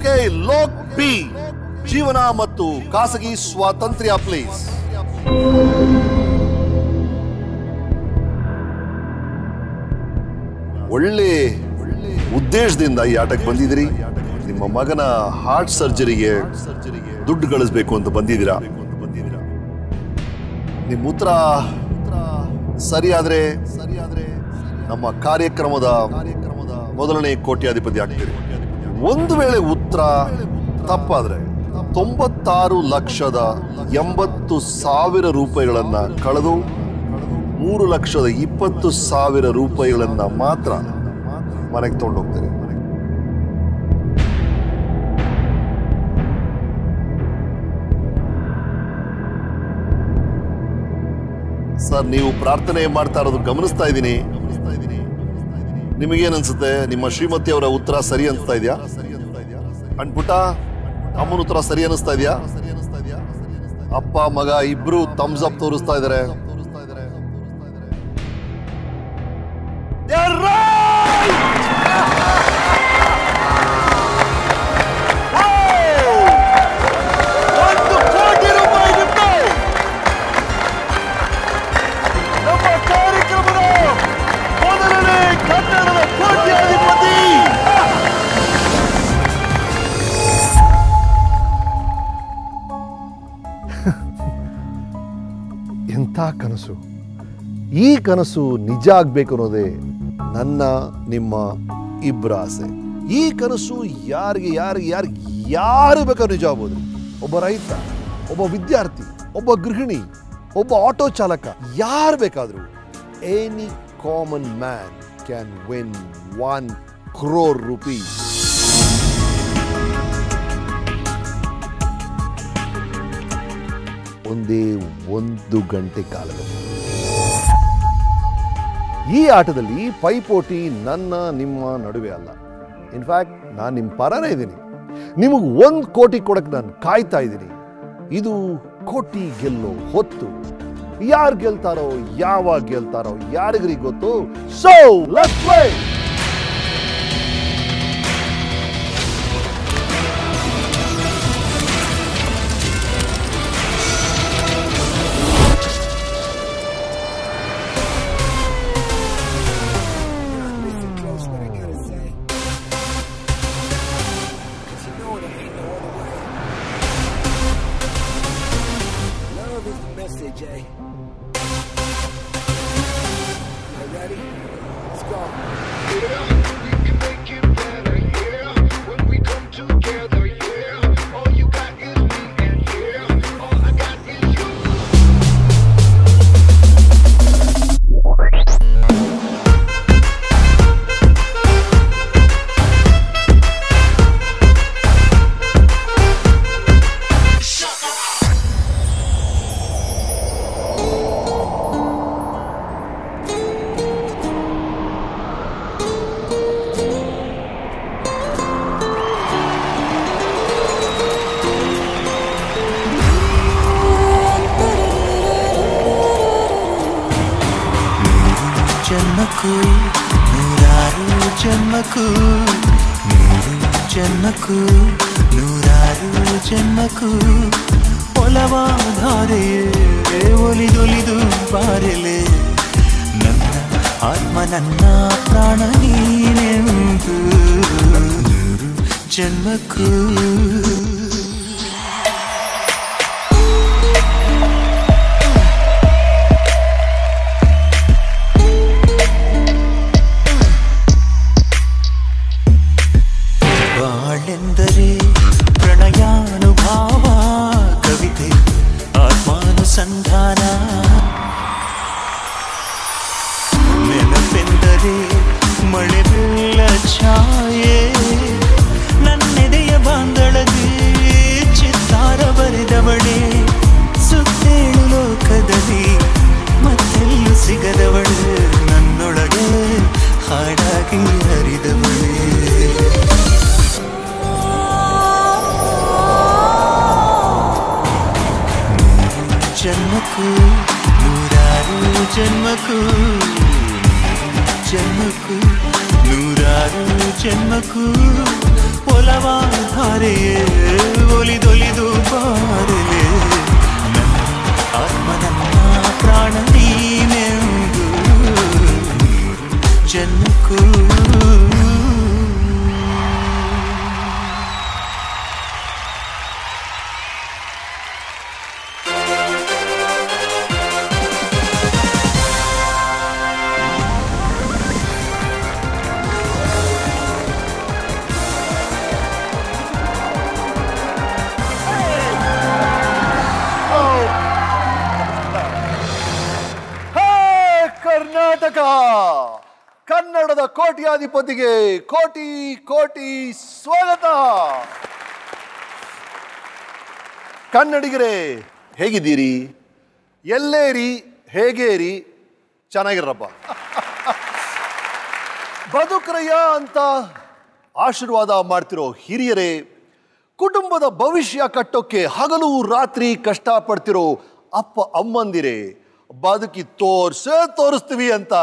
Okay, Lok B ಜೀವನ ಮತ್ತು ಖಾಸಗಿ ಸ್ವಾತಂತ್ರ್ಯ ಪ್ಲೀಸ್. ಒಳ್ಳೆ ಉದ್ದೇಶದಿಂದ ಈ ಆಟಕ್ಕೆ ಬಂದಿದ್ದೀರಿ. ನಿಮ್ಮ ಮಗನ ಹಾರ್ಟ್ ಸರ್ಜರಿಗೆ ದುಡ್ಡು ಗಳಿಸಬೇಕು ಅಂತ ಬಂದಿದ್ದೀರಾ. ನಿಮ್ಮ ಉತ್ತರ ಸರಿಯಾದ್ರೆ ನಮ್ಮ ಕಾರ್ಯಕ್ರಮದ ಮೊದಲನೇ ಕೋಟ್ಯಾಧಿಪತಿ ಆಗ್ತೀರಿ. ಒಂದು ವೇಳೆ ಉತ್ತರ ತಪ್ಪಾದ್ರೆ 96,80,000 ರೂಪಾಯಿಗಳನ್ನ ಕಳೆದು 3,20,000 ರೂಪಾಯಿಗಳನ್ನ ಮಾತ್ರ ಮನೆಗೆ ತಗೊಂಡೋಗ್ತೀರಿ. ಸರ್, ನೀವು ಪ್ರಾರ್ಥನೆ ಮಾಡ್ತಾ ಇರೋದು ಗಮನಿಸ್ತಾ ಇದ್ದೀನಿ. ನಿಮಗೇನನ್ಸುತ್ತೆ? ನಿಮ್ಮ ಶ್ರೀಮತಿ ಅವರ ಉತ್ತರ ಸರಿ ಅನಿಸ್ತಾ ಇದೆಯಾ? ಅನ್ಪುಟ್ಟ, ಅಮ್ಮನ ಉತ್ತರ ಸರಿ ಅನಿಸ್ತಾ ಇದೆಯಾ? ಅಪ್ಪ ಮಗ ಇಬ್ರು ಥಮ್ಸ್ ಅಪ್ ತೋರಿಸ್ತಾ ಇದ್ದಾರೆ. ಎಂಥ ಕನಸು! ಈ ಕನಸು ನಿಜ ಆಗ್ಬೇಕು ಅನ್ನೋದೇ ನನ್ನ ನಿಮ್ಮ ಇಬ್ಬರ ಆಸೆ. ಈ ಕನಸು ಯಾರು ಬೇಕಾದ್ರೂ ನಿಜ ಆಗ್ಬೋದು. ಒಬ್ಬ ರೈತ, ಒಬ್ಬ ವಿದ್ಯಾರ್ಥಿ, ಒಬ್ಬ ಗೃಹಿಣಿ, ಒಬ್ಬ ಆಟೋ ಚಾಲಕ, ಯಾರು ಬೇಕಾದರೂ any common man can win 1 crore rupees. ಒಂದೇ 1 ಗಂಟೆ ಕಾಲದಲ್ಲಿ. ಈ ಆಟದಲ್ಲಿ ಪೈಪೋಟಿ ನನ್ನ ನಿಮ್ಮ ನಡುವೆ ಅಲ್ಲ. ಇನ್ಫ್ಯಾಕ್ಟ್ ನಾನು ನಿಮ್ಮ ಪರನೇ ಇದ್ದೀನಿ. ನಿಮಗೆ 1 ಕೋಟಿ ಕೊಡಕ್ಕೆ ನಾನು ಕಾಯ್ತಾ ಇದ್ದೀನಿ. ಇದು ಕೋಟಿ ಗೆಲ್ಲೋ ಹೊತ್ತು. ಯಾರು ಗೆಲ್ತಾರೋ, ಯಾವಾಗ ಗೆಲ್ತಾರೋ ಯಾರಿಗರಿ ಗೊತ್ತು. So let's play. ಜನ್ಮಕ್ಕೂ ನೂರಾರು ಜನ್ಮಕ್ಕೂ ಒಲವಾಧಾರೆಯೇ ಒಲಿದೊಲಿದು ಬಾರೆಲೆ ನನ್ನ ಆತ್ಮ ನನ್ನ ಪ್ರಾಣ ನೀನೆಂದು ನೂರು ಜನ್ಮಕ್ಕೂ ಬಾಳೆಂದರೆ ಪ್ರಣಯಾನುಭಾವ ಕವಿತೆ ಆತ್ಮಾನುಸಂಧಾನ ನೆನಪೆಂದರೆ ಮಳೆ ಬೆಲ್ಲ ಛಾಯೆ ನನ್ನೆದೆಯ ಬಾಂದಳದಿ ಚಿತ್ತಾರ ಬರೆದವಳೆ ಸುತ್ತೇಳು ಲೋಕದಲ್ಲಿ ಮತ್ತೆಲ್ಲೂ ಸಿಗದವಳು ನನ್ನೊಳಗೆ ಹಾಡಾಗಿ ಹರಿದವಳೆ ಜನ್ಮಕ್ಕೂ ನೂರಾರು ಜನ್ಮಕ್ಕೂ ಜನ್ಮಕ್ಕೂ ನೂರಾರು ಜನ್ಮಕ್ಕೂ ಒಲವಾಧಾರೆಯೇ ಒಲಿದೊಲಿದು ಬಾರಲೆ ನನ್ನ ಆತ್ಮ ನನ್ನ ಪ್ರಾಣ ನೀನೆಂದು ಜನ್ಮಕ್ಕೂ ಕರ್ನಾಟಕ ಕನ್ನಡದ ಕೋಟ್ಯಾಧಿಪತಿಗೆ ಕೋಟಿ ಕೋಟಿ ಸ್ವಾಗತ. ಕನ್ನಡಿಗರೇ ಹೇಗಿದ್ದೀರಿ? ಎಲ್ಲೇರಿ ಹೇಗೇರಿ ಚೆನ್ನಾಗಿರಪ್ಪ. ಬದುಕರಯ್ಯ ಅಂತ ಆಶೀರ್ವಾದ ಮಾಡ್ತಿರೋ ಹಿರಿಯರೇ, ಕುಟುಂಬದ ಭವಿಷ್ಯ ಕಟ್ಟೋಕ್ಕೆ ಹಗಲು ರಾತ್ರಿ ಕಷ್ಟಪಡ್ತಿರೋ ಅಪ್ಪ ಅಮ್ಮಂದಿರೇ, ಬದುಕಿ ತೋರಿಸ್ತೀವಿ ಅಂತ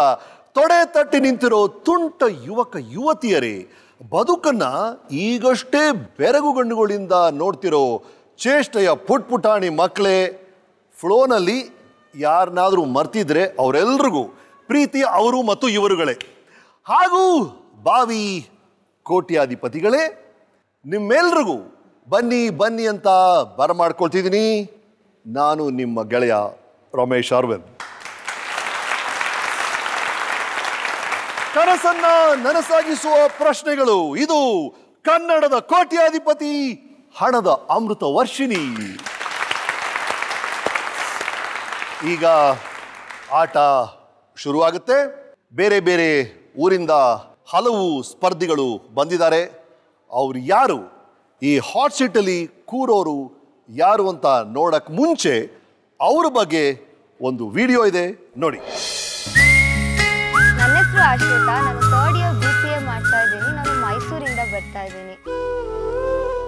ತೊಡೆ ತಟ್ಟಿ ನಿಂತಿರೋ ತುಂಟ ಯುವಕ ಯುವತಿಯರೇ, ಬದುಕನ್ನ ಈಗಷ್ಟೇ ಬೆರಗುಗಣ್ಣುಗಳಿಂದ ನೋಡ್ತಿರೋ ಚೇಷ್ಟೆಯ ಪುಟ್ಪುಟಾಣಿ ಮಕ್ಕಳೇ, ಫ್ಲೋನಲ್ಲಿ ಯಾರನ್ನಾದರೂ ಮರ್ತಿದ್ರೆ ಅವರೆಲ್ರಿಗೂ ಪ್ರೀತಿಯ ಅವರು ಮತ್ತು ಇವರುಗಳೇ, ಹಾಗೂ ಬಾವಿ ಕೋಟ್ಯಾಧಿಪತಿಗಳೇ, ನಿಮ್ಮೆಲ್ರಿಗೂ ಬನ್ನಿ ಬನ್ನಿ ಅಂತ ಬರಮಾಡ್ಕೊಳ್ತಿದ್ದೀನಿ. ನಾನು ನಿಮ್ಮ ಗೆಳೆಯ ರಮೇಶ್ ಅರವಿಂದ್. ಕನಸನ್ನ ನನಸಾಗಿಸುವ ಪ್ರಶ್ನೆಗಳು, ಇದು ಕನ್ನಡದ ಕೋಟ್ಯಾಧಿಪತಿ ಹಣದ ಅಮೃತ ವರ್ಷಿಣಿ. ಈಗ ಆಟ ಶುರುವಾಗುತ್ತೆ. ಬೇರೆ ಬೇರೆ ಊರಿಂದ ಹಲವು ಸ್ಪರ್ಧಿಗಳು ಬಂದಿದ್ದಾರೆ. ಅವ್ರು ಯಾರು, ಈ ಹಾಟ್ ಸೀಟಲ್ಲಿ ಕೂರೋರು ಯಾರು ಅಂತ ನೋಡಕ್ ಮುಂಚೆ ಅವ್ರ ಬಗ್ಗೆ ಒಂದು ವಿಡಿಯೋ ಇದೆ, ನೋಡಿ. ನನ್ನ ಹೆಸರು ಆಶ್ರಿತಾ, ನಾನು 3rd year BCA ಮಾಡ್ತಾ ಇದ್ದೀನಿ. ನಾನು ಮೈಸೂರಿಂದ ಬರ್ತಾ ಇದ್ದೀನಿ.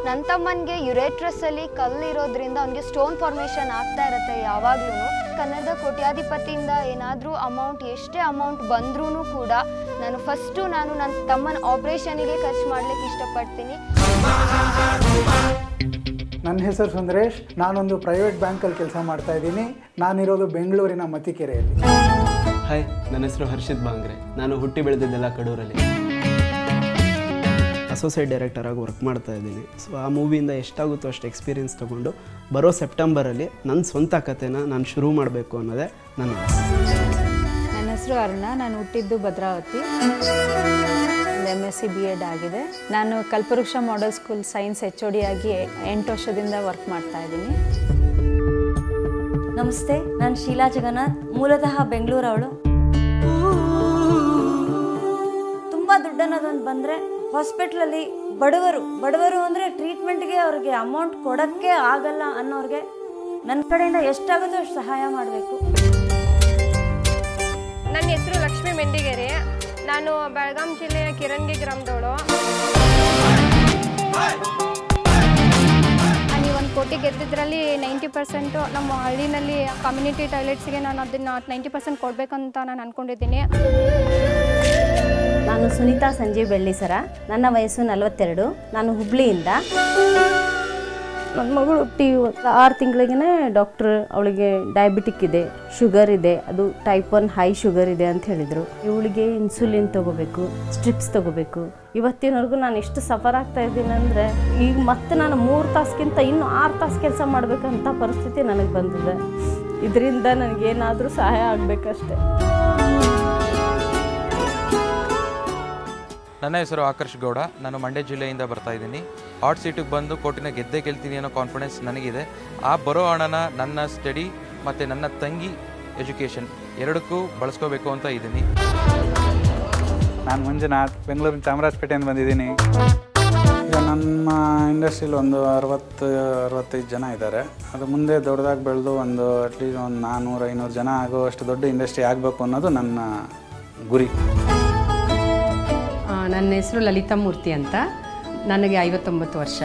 ನನ್ನ ತಮ್ಮನಿಗೆ ಯುರೇಟ್ರಸ್ ಅಲ್ಲಿ ಕಲ್ಲು ಇರೋದ್ರಿಂದ ಅವನಿಗೆ ಸ್ಟೋನ್ ಫಾರ್ಮೇಷನ್ ಆಗ್ತಾ ಇರುತ್ತೆ ಯಾವಾಗ್ಲೂ. ಕನ್ನಡದ ಕೋಟ್ಯಾಧಿಪತಿಯಿಂದ ಏನಾದರೂ ಅಮೌಂಟ್, ಎಷ್ಟೇ ಅಮೌಂಟ್ ಬಂದ್ರೂ ಕೂಡ ನಾನು ನನ್ನ ತಮ್ಮನ ಆಪರೇಷನ್ಗೆ ಖರ್ಚು ಮಾಡ್ಲಿಕ್ಕೆ ಇಷ್ಟಪಡ್ತೀನಿ. ನನ್ನ ಹೆಸರು ಸುಂದರೇಶ್, ನಾನೊಂದು ಪ್ರೈವೇಟ್ ಬ್ಯಾಂಕಲ್ಲಿ ಕೆಲಸ ಮಾಡ್ತಾ ಇದ್ದೀನಿ. ನಾನಿರೋದು ಬೆಂಗಳೂರಿನ ಮತಿಕೆರೆಯಲ್ಲಿ. ಹಾಯ್, ನನ್ನ ಹೆಸರು ಹರ್ಷಿತ್ ಬಾಂಗ್ರೆ. ನಾನು ಹುಟ್ಟಿ ಬೆಳೆದಿದ್ದೆಲ್ಲ ಕಡೂರಲ್ಲಿ. ಅಸೋಸಿಯೇಟ್ ಡೈರೆಕ್ಟರ್ ಆಗಿ ವರ್ಕ್ ಮಾಡ್ತಾ ಇದ್ದೀನಿ. ಸೊ ಆ ಮೂವಿಯಿಂದ ಎಷ್ಟಾಗುತ್ತೋ ಅಷ್ಟು ಎಕ್ಸ್ಪೀರಿಯೆನ್ಸ್ ತೊಗೊಂಡು ಬರೋ ಸೆಪ್ಟೆಂಬರಲ್ಲಿ ನನ್ನ ಸ್ವಂತ ಕಥೆನ ನಾನು ಶುರು ಮಾಡಬೇಕು ಅನ್ನೋದೇ ನನ್ನ ಆಸೆ. ನನ್ನ ಹೆಸರು ಅರುಣ, ನಾನು ಹುಟ್ಟಿದ್ದು ಭದ್ರಾವತಿ. MSc B.Ed ಆಗಿದೆ. ನಾನು ಕಲ್ಪವೃಕ್ಷ ಮಾಡೆಲ್ ಸ್ಕೂಲ್ ಸೈನ್ಸ್ HOD ಆಗಿ 8 ವರ್ಷದಿಂದ ವರ್ಕ್ ಮಾಡ್ತಾ ಇದ್ದೀನಿ. ನಮಸ್ತೆ, ನಾನು ಶೀಲಾ ಜಗನ್ನಾಥ್, ಮೂಲತಃ ಬೆಂಗಳೂರವಳು. ತುಂಬ ದುಡ್ಡನ್ನೋದೊಂದು ಬಂದರೆ ಹಾಸ್ಪಿಟ್ಲಲ್ಲಿ ಬಡವರು ಅಂದರೆ ಟ್ರೀಟ್ಮೆಂಟ್ಗೆ ಅವ್ರಿಗೆ ಅಮೌಂಟ್ ಕೊಡೋಕ್ಕೆ ಆಗಲ್ಲ ಅನ್ನೋರಿಗೆ ನನ್ನ ಕಡೆಯಿಂದ ಎಷ್ಟಾಗುತ್ತೋ ಅಷ್ಟು ಸಹಾಯ ಮಾಡಬೇಕು. ನನ್ನ ಹೆಸರು ಲಕ್ಷ್ಮೀ ಮೆಂಡಿಗೆರೆ, ನಾನು ಬೆಳಗಾಂ ಜಿಲ್ಲೆಯ ಕಿರಂಗಿ ಗ್ರಾಮದವಳು. ನೀವು 1 ಕೋಟಿ ಗೆದ್ದಿದ್ರಲ್ಲಿ 90% ನಮ್ಮ ಹಳ್ಳಿನಲ್ಲಿ ಕಮ್ಯುನಿಟಿ ಟಾಯ್ಲೆಟ್ಸ್ಗೆ ನಾನು ಅದನ್ನು 90% ಕೊಡಬೇಕಂತ ನಾನು ಅಂದ್ಕೊಂಡಿದ್ದೀನಿ. ನಾನು ಸುನೀತಾ ಸಂಜೀವ್ ಬೆಳ್ಳಿಸರ, ನನ್ನ ವಯಸ್ಸು 42. ನಾನು ಹುಬ್ಳಿಯಿಂದ. ನನ್ನ ಮಗಳು ಹುಟ್ಟಿ 6 ತಿಂಗಳಿಗೇ ಡಾಕ್ಟ್ರ್ ಅವಳಿಗೆ ಡಯಾಬಿಟಿಕ್ ಇದೆ, ಶುಗರ್ ಇದೆ, ಅದು ಟೈಪ್ 1 ಹೈ ಶುಗರ್ ಇದೆ ಅಂತ ಹೇಳಿದರು. ಇವಳಿಗೆ ಇನ್ಸುಲಿನ್ ತೊಗೋಬೇಕು, ಸ್ಟ್ರಿಪ್ಸ್ ತೊಗೋಬೇಕು. ಇವತ್ತಿನವರೆಗೂ ನಾನು ಎಷ್ಟು ಸಫರ್ ಆಗ್ತಾ ಇದ್ದೀನಿ ಅಂದರೆ, ಈಗ ಮತ್ತೆ ನಾನು 3 ತಾಸಿಗಿಂತ ಇನ್ನೂ 6 ತಾಸು ಕೆಲಸ ಮಾಡಬೇಕಂತ ಪರಿಸ್ಥಿತಿ ನನಗೆ ಬಂದಿದೆ. ಇದರಿಂದ ನನಗೇನಾದರೂ ಸಹಾಯ ಆಗಬೇಕಷ್ಟೆ. ನನ್ನ ಹೆಸರು ಆಕರ್ಷ್ ಗೌಡ, ನಾನು ಮಂಡ್ಯ ಜಿಲ್ಲೆಯಿಂದ ಬರ್ತಾ ಇದ್ದೀನಿ. ಹಾಟ್ ಸೀಟಿಗೆ ಬಂದು ಕೋಟಿನ ಗೆಲ್ತೀನಿ ಅನ್ನೋ ಕಾನ್ಫಿಡೆನ್ಸ್ ನನಗಿದೆ. ಆ ಬರೋ ಹಣನ ನನ್ನ ಸ್ಟಡಿ ಮತ್ತು ನನ್ನ ತಂಗಿ ಎಜುಕೇಷನ್ ಎರಡಕ್ಕೂ ಬಳಸ್ಕೋಬೇಕು ಅಂತ ಇದ್ದೀನಿ. ನಾನು ಮಂಜುನಾಥ್, ಬೆಂಗಳೂರಿನ ಚಾಮರಾಜಪೇಟೆಯಿಂದ ಬಂದಿದ್ದೀನಿ. ಈಗ ನಮ್ಮ ಇಂಡಸ್ಟ್ರಿಲಿ ಒಂದು 60-65 ಜನ ಇದ್ದಾರೆ. ಅದು ಮುಂದೆ ದೊಡ್ಡದಾಗಿ ಬೆಳೆದು ಅಟ್ಲೀಸ್ಟ್ ಒಂದು 400-500 ಜನ ಆಗೋ ಅಷ್ಟು ದೊಡ್ಡ ಇಂಡಸ್ಟ್ರಿ ಆಗಬೇಕು ಅನ್ನೋದು ನನ್ನ ಗುರಿ. ನನ್ನ ಹೆಸರು ಲಲಿತಾ ಮೂರ್ತಿ ಅಂತ, ನನಗೆ 59 ವರ್ಷ.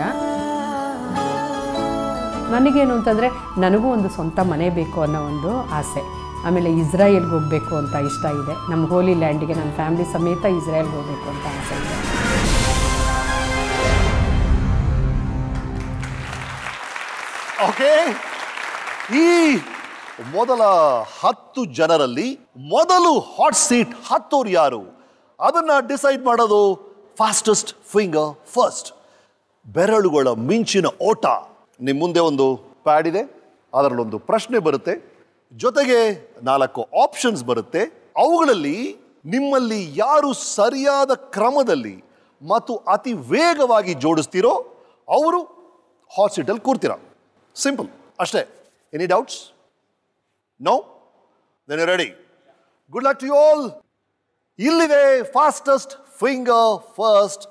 ನನಗೇನು ಅಂತಂದರೆ, ನನಗೂ ಒಂದು ಸ್ವಂತ ಮನೆ ಬೇಕು ಅನ್ನೋ ಒಂದು ಆಸೆ. ಆಮೇಲೆ ಇಸ್ರಾಯೇಲ್ಗೆ ಹೋಗಬೇಕು ಅಂತ ಇಷ್ಟ ಇದೆ. ನಮ್ಮ ಹೋಲಿ ಲ್ಯಾಂಡಿಗೆ ನನ್ನ ಫ್ಯಾಮಿಲಿ ಸಮೇತ ಇಸ್ರಾಯೇಲ್ಗೆ ಹೋಗಬೇಕು ಅಂತ ಆಸೆ ಇದೆ. ಓಕೆ, ಈ ಮೊದಲ 10 ಜನರಲ್ಲಿ ಮೊದಲು ಹಾಟ್ ಸೀಟ್ ಹತ್ತೋರು ಯಾರು ಅದನ್ನ ಡಿಸೈಡ್ ಮಾಡೋದು ಫಾಸ್ಟೆಸ್ಟ್ ಫಿಂಗರ್ ಫಸ್ಟ್. ಬೆರಳುಗಳ ಮಿಂಚಿನ ಓಟ. ನಿಮ್ಮ ಮುಂದೆ ಒಂದು ಪ್ಯಾಡ್ ಇದೆ, ಅದರಲ್ಲೊಂದು ಪ್ರಶ್ನೆ ಬರುತ್ತೆ, ಜೊತೆಗೆ 4 ಆಪ್ಷನ್ಸ್ ಬರುತ್ತೆ. ಅವುಗಳಲ್ಲಿ ನಿಮ್ಮಲ್ಲಿ ಯಾರು ಸರಿಯಾದ ಕ್ರಮದಲ್ಲಿ ಮತ್ತು ಅತಿ ವೇಗವಾಗಿ ಜೋಡಿಸ್ತೀರೋ ಅವರು ಹಾಟ್ ಸೀಟಲ್ಲಿ ಕೂರ್ತೀರ. ಸಿಂಪಲ್ ಅಷ್ಟೇ. Any doubts? No? Then you ready? Good luck to you all. ಇಲ್ಲಿದೆ ಫಾಸ್ಟೆಸ್ಟ್ ಫಿಂಗರ್ ಫಸ್ಟ್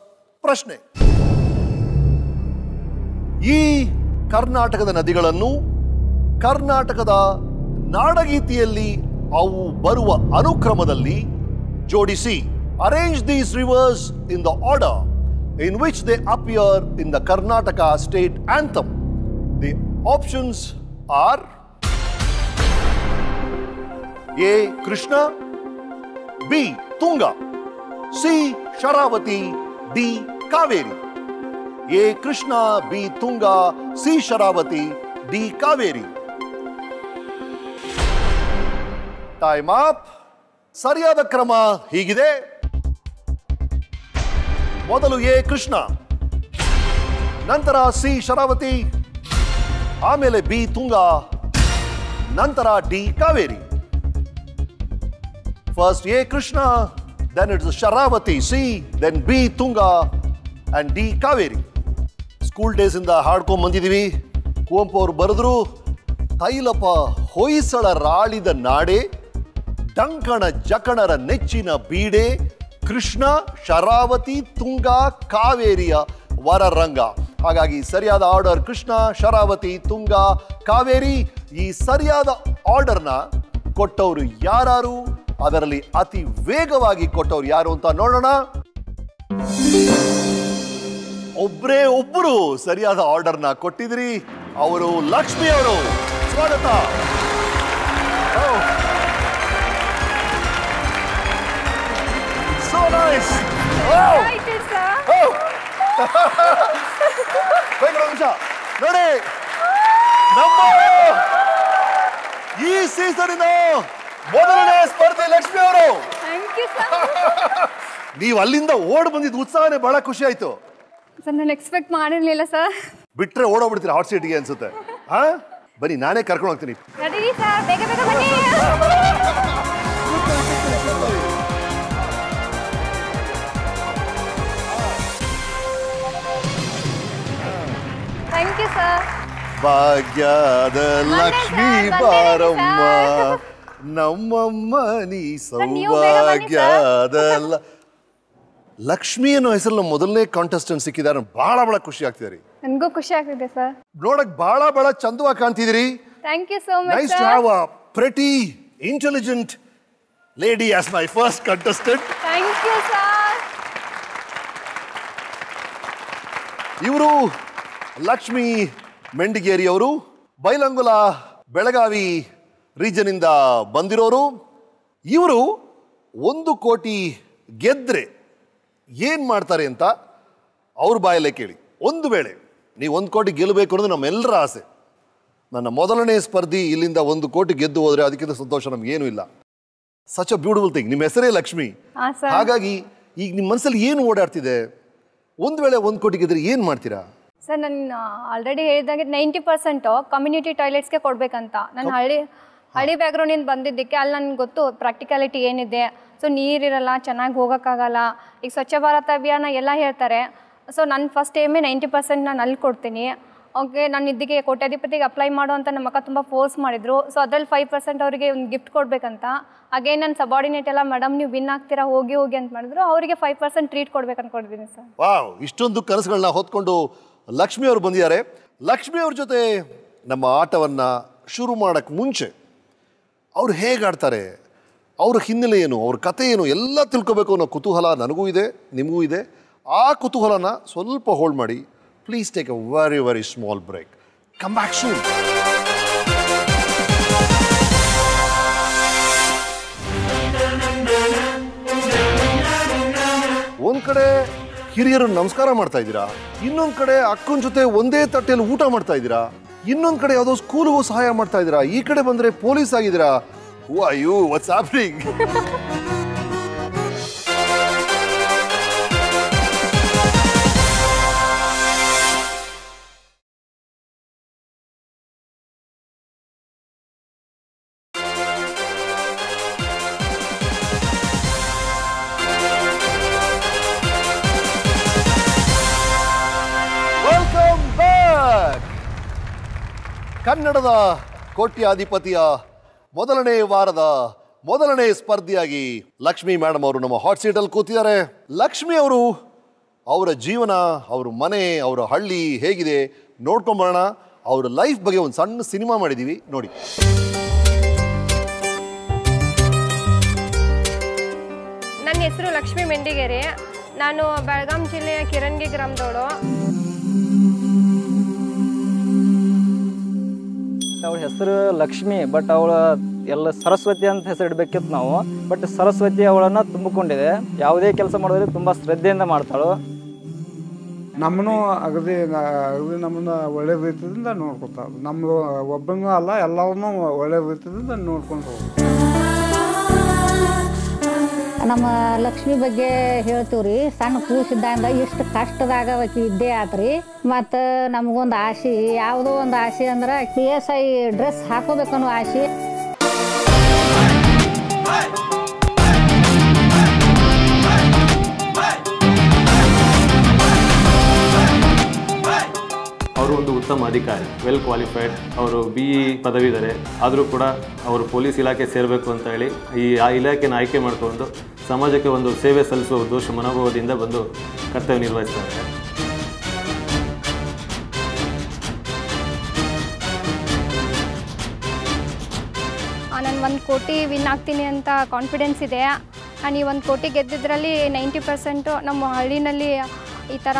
ಪ್ರಶ್ನೆ. ಈ ಕರ್ನಾಟಕದ ನದಿಗಳನ್ನು ಕರ್ನಾಟಕದ ನಾಡಗೀತೆಯಲ್ಲಿ ಅವು ಬರುವ ಅನುಕ್ರಮದಲ್ಲಿ ಜೋಡಿಸಿ. Arrange these rivers in the order in which they appear in the Karnataka state anthem. The options are A. Krishna, B. Tunga, C. Sharavati, D. Kaveri. A. Krishna, B. Tunga, C. Sharavati, D. Kaveri. Time up. ಸರಿಯಾದ ಕ್ರಮ ಹೀಗಿದೆ. ಮೊದಲು A Krishna, ನಂತರ C Sharavati, ಆಮೇಲೆ B Tunga, ನಂತರ D Kaveri. First A Krishna, then it's Sharavati, C, then B Tunga and D Kaveri. School days ಇಂದ ಹಾಡ್ಕೊಂಡ್ ಬಂದಿದೀವಿ. ಕುವೆಂಪು ಅವರು ಬರೆದ್ರು, ತೈಲಪ ಹೊಯ್ಸಳ ರಾಳಿದ ನಾಡೆ, ಡಂಕಣ ಜಕಣರ ನೆಚ್ಚಿನ ಬೀಡೆ, ಕೃಷ್ಣ ಶರಾವತಿ ತುಂಗಾ ಕಾವೇರಿಯ ವರರಂಗ. ಹಾಗಾಗಿ ಸರಿಯಾದ ಆರ್ಡರ್ ಕೃಷ್ಣ, ಶರಾವತಿ, ತುಂಗಾ, ಕಾವೇರಿ. ಈ ಸರಿಯಾದ ಆರ್ಡರ್ನ ಕೊಟ್ಟವರು ಯಾರು, ಅದರಲ್ಲಿ ಅತಿ ವೇಗವಾಗಿ ಕೊಟ್ಟವರು ಯಾರು ಅಂತ ನೋಡೋಣ. ಒಬ್ಬರು ಸರಿಯಾದ ಆರ್ಡರ್ನ ಕೊಟ್ಟಿದ್ರಿ, ಅವರು ಲಕ್ಷ್ಮಿ ಅವರು. ಸ್ವಾಗತ. So nice. Oh. Excited, sir. Oh. ನೋಡಿ, ನಮ್ಮ ಈ ಸೀಸನ್ ಮೊದಲನೇ ಸ್ಪರ್ಧೆ ಲಕ್ಷ್ಮಿ ಅವರು. ನೀವು ಅಲ್ಲಿಂದ ಓಡ್ ಬಂದಿದ್ದು ಉತ್ಸಾಹನೇ ಬಹಳ ಖುಷಿ ಆಯ್ತು ಸರ್. ನಾನು ಎಕ್ಸ್ಪೆಕ್ಟ್ ಮಾಡಿರ್ಲಿಲ್ಲ ಸರ್. ಬಿಟ್ರೆ ಓಡೋಗ್ಬಿಡ್ತೀರಾ ಹಾಟ್ ಸೀಟ್ಗೆ ಅನ್ಸುತ್ತೆ. ಹಾ, ಬನ್ನಿ, ನಾನೇ ಕರ್ಕೊಂಡು ಹೋಗ್ತೀನಿ. ನಡೀರಿ ಸರ್, ಬೇಗ ಬೇಗ ಬನ್ನಿ. Thank you sir. ಭಾಗ್ಯದ ಲಕ್ಷ್ಮೀ ಬಾರಮ್ಮ, ನಮ್ಮಮ್ಮ ನೀ ಸೌಭಾಗ್ಯದ ಲಕ್ಷ್ಮಿ ಅನ್ನೋ ಹೆಸರಲ್ಲಿ ಮೊದಲನೇ ಕಾಂಟೆಸ್ಟೆಂಟ್ ಸಿಕ್ಕಿದ್ದಾರೆ. ಬಹಳ ಖುಷಿ ಆಗ್ತಿದೆ ರೀ. ನನಗೂ ಖುಷಿ ಆಗ್ತಿದೆ ಸರ್. ನೋಡಕ್ ಬಹಳ ಚಂದವಾಗಿ ಕಾಣ್ತಿದ್ರಿ. Thank you so much. Nice to have a pretty intelligent lady as my first contestant. Thank you sir. ಇವರು ಲಕ್ಷ್ಮಿ ಮೆಂಡಿಗೇರಿ ಅವರು, ಬೈಲಂಗುಲ ಬೆಳಗಾವಿ ರೀಜನ್ ಇಂದ ಬಂದಿರೋರು. ಇವರು 1 ಕೋಟಿ ಗೆದ್ರೆ ಏನ್ ಮಾಡ್ತಾರೆ ಅಂತ ಅವ್ರ ಬಾಯಲ್ಲೇ ಕೇಳಿ. ಒಂದು ವೇಳೆ ನೀವು 1 ಕೋಟಿ ಗೆಲ್ಲಬೇಕು ಅನ್ನೋದು ನಮ್ಮೆಲ್ಲರ ಆಸೆ. ನನ್ನ ಮೊದಲನೇ ಸ್ಪರ್ಧಿ ಇಲ್ಲಿಂದ 1 ಕೋಟಿ ಗೆದ್ದು ಹೋದ್ರೆ ಅದಕ್ಕಿಂತ ಸಂತೋಷ ನಮ್ಗೇನು ಇಲ್ಲ. Such a beautiful thing. ನಿಮ್ಮ ಹೆಸರೇ ಲಕ್ಷ್ಮಿ. ಹಾಗಾಗಿ ಈಗ ನಿಮ್ಮ ಮನಸ್ಸಲ್ಲಿ ಏನು ಓಡಾಡ್ತಿದೆ? ಒಂದು ವೇಳೆ 1 ಕೋಟಿ ಗೆದ್ರೆ ಏನು ಮಾಡ್ತೀರಾ? ಸರ್, ನಾನು ಆಲ್ರೆಡಿ ಹೇಳಿದಾಗೆ 90% ಕಮ್ಯುನಿಟಿ ಟಾಯ್ಲೆಟ್ಸ್ಗೆ ಕೊಡಬೇಕಂತ. ನಾನು ಹಳ್ಳಿ ಬ್ಯಾಕ್ಗ್ರೌಂಡಿಂದ ಬಂದಿದ್ದಕ್ಕೆ ಅಲ್ಲಿ ನನಗೆ ಗೊತ್ತು ಪ್ರಾಕ್ಟಿಕಾಲಿಟಿ ಏನಿದೆ. ಸೊ ನೀರಿರಲ್ಲ, ಚೆನ್ನಾಗಿ ಹೋಗೋಕ್ಕಾಗಲ್ಲ. ಈಗ ಸ್ವಚ್ಛ ಭಾರತ ಅಭಿಯಾನ ಎಲ್ಲ ಹೇಳ್ತಾರೆ. ಸೊ ನನ್ನ ಫಸ್ಟ್ ಏಮೇ 90% ನಾನು ಅಲ್ಲಿ ಕೊಡ್ತೀನಿ. ಓಕೆ, ನಾನು ಇದಕ್ಕೆ ಕೋಟ್ಯಾಧಿಪತಿಗೆ ಅಪ್ಲೈ ಮಾಡೋ ಅಂತ ನಮ್ಮ ಅಕ್ಕ ತುಂಬ ಫೋರ್ಸ್ ಮಾಡಿದರು. ಸೊ ಅದರಲ್ಲಿ 5% ಅವರಿಗೆ ಒಂದು ಗಿಫ್ಟ್ ಕೊಡಬೇಕಂತ. ಹಾಗೆ ನನ್ನ ಸಬಾರ್ಡಿನೇಟ್ ಎಲ್ಲ, ಮೇಡಮ್ ನೀವು ವಿನ್ ಆಗ್ತೀರಾ, ಹೋಗಿ ಅಂತ ಮಾಡಿದ್ರು. ಅವರಿಗೆ 5% ಟ್ರೀಟ್ ಕೊಡ್ಬೇಕು ಅನ್ಕೊಂಡಿದ್ದೀನಿ ಸರ್. ವಾವ್, ಇಷ್ಟೊಂದು ಕನಸುಗಳನ್ನ ಹೊತ್ಕೊಂಡು ಲಕ್ಷ್ಮಿ ಅವರು ಬಂದಿದ್ದಾರೆ. ಲಕ್ಷ್ಮಿ ಅವ್ರ ಜೊತೆ ನಮ್ಮ ಆಟವನ್ನು ಶುರು ಮಾಡೋಕ್ಕೆ ಮುಂಚೆ ಅವ್ರು ಹೇಗೆ ಆಡ್ತಾರೆ, ಅವ್ರ ಹಿನ್ನೆಲೆ ಏನು, ಅವ್ರ ಕತೆ ಏನು ಎಲ್ಲ ತಿಳ್ಕೊಬೇಕು ಅನ್ನೋ ಕುತೂಹಲ ನನಗೂ ಇದೆ, ನಿಮಗೂ ಇದೆ. ಆ ಕುತೂಹಲನ ಸ್ವಲ್ಪ ಹೋಲ್ಡ್ ಮಾಡಿ. Please take a very small break. Come back soon. ಒಂದ್ ಕಡೆ ಹಿರಿಯರು ನಮಸ್ಕಾರ ಮಾಡ್ತಾ ಇದ್ದೀರಾ, ಇನ್ನೊಂದ್ ಕಡೆ ಅಕ್ಕನ ಜೊತೆ ಒಂದೇ ತಟ್ಟೆಯಲ್ಲಿ ಊಟ ಮಾಡ್ತಾ ಇದ್ದೀರಾ. ಇನ್ನೊಂದು ಕಡೆ ಯಾವುದೋ ಸ್ಕೂಲ್ಗೂ ಸಹಾಯ ಮಾಡ್ತಾ ಇದ್ದೀರಾ, ಈ ಕಡೆ ಬಂದರೆ ಪೊಲೀಸ್ ಆಗಿದ್ದೀರಾ. ಅಯ್ಯೋ ವಾಟ್ಸ್ ಹ್ಯಾಪನಿಂಗ್? ಕನ್ನಡದ ಕೋಟ್ಯಾಧಿಪತಿಯ ಮೊದಲನೇ ವಾರದ ಮೊದಲನೇ ಸ್ಪರ್ಧಿಯಾಗಿ ಲಕ್ಷ್ಮಿ ಮೇಡಮ್ ಅವರು ನಮ್ಮ ಹಾಟ್ ಸೀಟಲ್ಲಿ ಕೂತಿದ್ದಾರೆ. ಲಕ್ಷ್ಮಿ ಅವರು ಅವರ ಜೀವನ, ಅವ್ರ ಮನೆ, ಅವರ ಹಳ್ಳಿ ಹೇಗಿದೆ ನೋಡ್ಕೊಂಬರೋಣ. ಅವರ ಲೈಫ್ ಬಗ್ಗೆ ಒಂದು ಸಣ್ಣ ಸಿನಿಮಾ ಮಾಡಿದ್ದೀವಿ, ನೋಡಿ. ನನ್ನ ಹೆಸರು ಲಕ್ಷ್ಮಿ ಮೆಂಡಿಗೆರೆ. ನಾನು ಬೆಳಗಾಂ ಜಿಲ್ಲೆಯ ಕಿರಣ್ಗಿ ಗ್ರಾಮದವಳು. ಅವಳ ಹೆಸರು ಲಕ್ಷ್ಮಿ, ಬಟ್ ಅವಳ ಎಲ್ಲ ಸರಸ್ವತಿ ಅಂತ ಹೆಸರು ಇಡಬೇಕಿತ್ತು ನಾವು. ಬಟ್ ಸರಸ್ವತಿ ಅವಳನ್ನು ತುಂಬಿಕೊಂಡಿದೆ. ಯಾವುದೇ ಕೆಲಸ ಮಾಡಿದ್ರೆ ತುಂಬ ಶ್ರದ್ಧೆಯಿಂದ ಮಾಡ್ತಾಳು. ನಮ್ಮನ್ನು ಅಗದಿ ನಮ್ಮನ್ನ ಒಳ್ಳೆ ರೀತಿಯಿಂದ ನೋಡ್ಕೊತಾಳೆ. ನಮ್ಮದು ಒಬ್ಬನೂ ಅಲ್ಲ, ಎಲ್ಲವನ್ನೂ ಒಳ್ಳೆ ರೀತಿಯಿಂದ ನೋಡ್ಕೊಂಡು ಹೋಗ್ತೀವಿ. ನಮ್ಮ ಲಕ್ಷ್ಮಿ ಬಗ್ಗೆ ಹೇಳ್ತೀವ್ರಿ. ಸಣ್ಣ ಕೂಸಿದ್ದಾಗ ಇಷ್ಟು ಕಷ್ಟದಾಗ ಆಕಿ ಇದ್ದೇ ಆತ್ರಿ. ಮತ್ತು ನಮಗೊಂದು ಆಸೆ, ಯಾವುದೋ ಒಂದು ಆಸೆ ಅಂದ್ರೆ PSI ಡ್ರೆಸ್ ಹಾಕೋಬೇಕನ್ನೋ ಆಸೆ. ಅವರು ಒಂದು ಉತ್ತಮ ಅಧಿಕಾರಿ, ವೆಲ್ ಕ್ವಾಲಿಫೈಡ್. ಅವರು BE ಪದವಿದ್ದಾರೆ. ಆದರೂ ಕೂಡ ಅವರು ಪೊಲೀಸ್ ಇಲಾಖೆ ಸೇರಬೇಕು ಅಂತ ಹೇಳಿ ಆ ಇಲಾಖೆನ ಆಯ್ಕೆ ಮಾಡಿಕೊಂಡು ಸಮಾಜಕ್ಕೆ ಒಂದು ಸೇವೆ ಸಲ್ಲಿಸುವ ಉದ್ದೇಶ ಮನೋಭಾವದಿಂದ ಬಂದು ಕರ್ತವ್ಯ ನಿರ್ವಹಿಸ್ತಾರೆ. ನಾನು 1 ಕೋಟಿ ವಿನ್ ಆಗ್ತೀನಿ ಅಂತ ಕಾನ್ಫಿಡೆನ್ಸ್ ಇದೆ. ನಾನು ಈ 1 ಕೋಟಿ ಗೆದ್ದಿದ್ರಲ್ಲಿ 90% ನಮ್ಮ ಹಳ್ಳಿನಲ್ಲಿ ಈ ಥರ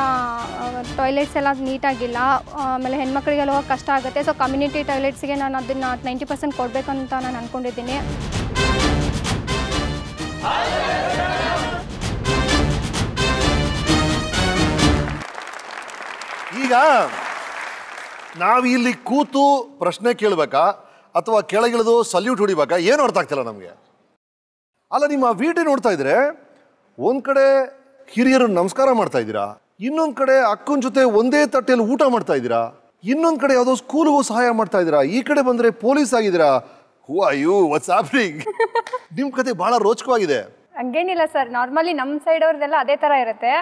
ಟಾಯ್ಲೆಟ್ಸ್ ಎಲ್ಲ ನೀಟಾಗಿಲ್ಲ. ಆಮೇಲೆ ಹೆಣ್ಮಕ್ಳಿಗೆಲ್ಲ ಹೋಗೋಕೆ ಕಷ್ಟ ಆಗುತ್ತೆ. ಸೊ ಕಮ್ಯುನಿಟಿ ಟಾಯ್ಲೆಟ್ಸ್ಗೆ ನಾನು ಅದನ್ನು 90% ಕೊಡಬೇಕಂತ ನಾನು ಅಂದ್ಕೊಂಡಿದ್ದೀನಿ. ಈಗ ನಾವು ಇಲ್ಲಿ ಕೂತು ಪ್ರಶ್ನೆ ಕೇಳಬೇಕಾ ಅಥವಾ ಕೆಳಗಿಳಿದು ಸಲ್ಯೂಟ್ ಹೊಡಿಬೇಕಾ? ಏನು ಅರ್ಥ ಆಗ್ತಿಲ್ಲ ನಮಗೆ. ಅಲ್ಲ, ನಿಮ್ಮ ವಿಡಿಯೋ ನೋಡ್ತಾ ಇದ್ರೆ ಒಂದು ಕಡೆ ಹಿರಿಯರು ನಮಸ್ಕಾರ ಮಾಡ್ತಾ ಇದ್ದೀರಾ, ಇನ್ನೊಂದು ಕಡೆ ಅಕ್ಕನ ಜೊತೆ ಒಂದೇ ತಟ್ಟೆಯಲ್ಲಿ ಊಟ ಮಾಡ್ತಾ ಇದ್ದೀರಾ, ಇನ್ನೊಂದು ಕಡೆ ಯಾವುದೋ ಸ್ಕೂಲ್ಗೂ ಸಹಾಯ ಮಾಡ್ತಾ ಇದ್ದೀರಾ, ಈ ಕಡೆ ಬಂದರೆ ಪೊಲೀಸ್ ಆಗಿದ್ದೀರಾ. ಅಯ್ಯೋ ವಾಟ್ಸ್ ಹ್ಯಾಪನಿಂಗ್? ನಿಮ್ಮ ಕತೆ ಬಹಳ ರೋಚಕವಾಗಿದೆ. ಹಂಗೇನಿಲ್ಲ ಸರ್, ನಾರ್ಮಲಿ ನಮ್ಮ ಸೈಡ್ ಅವ್ರದ್ದೆಲ್ಲ ಅದೇ ಥರ ಇರುತ್ತೆ.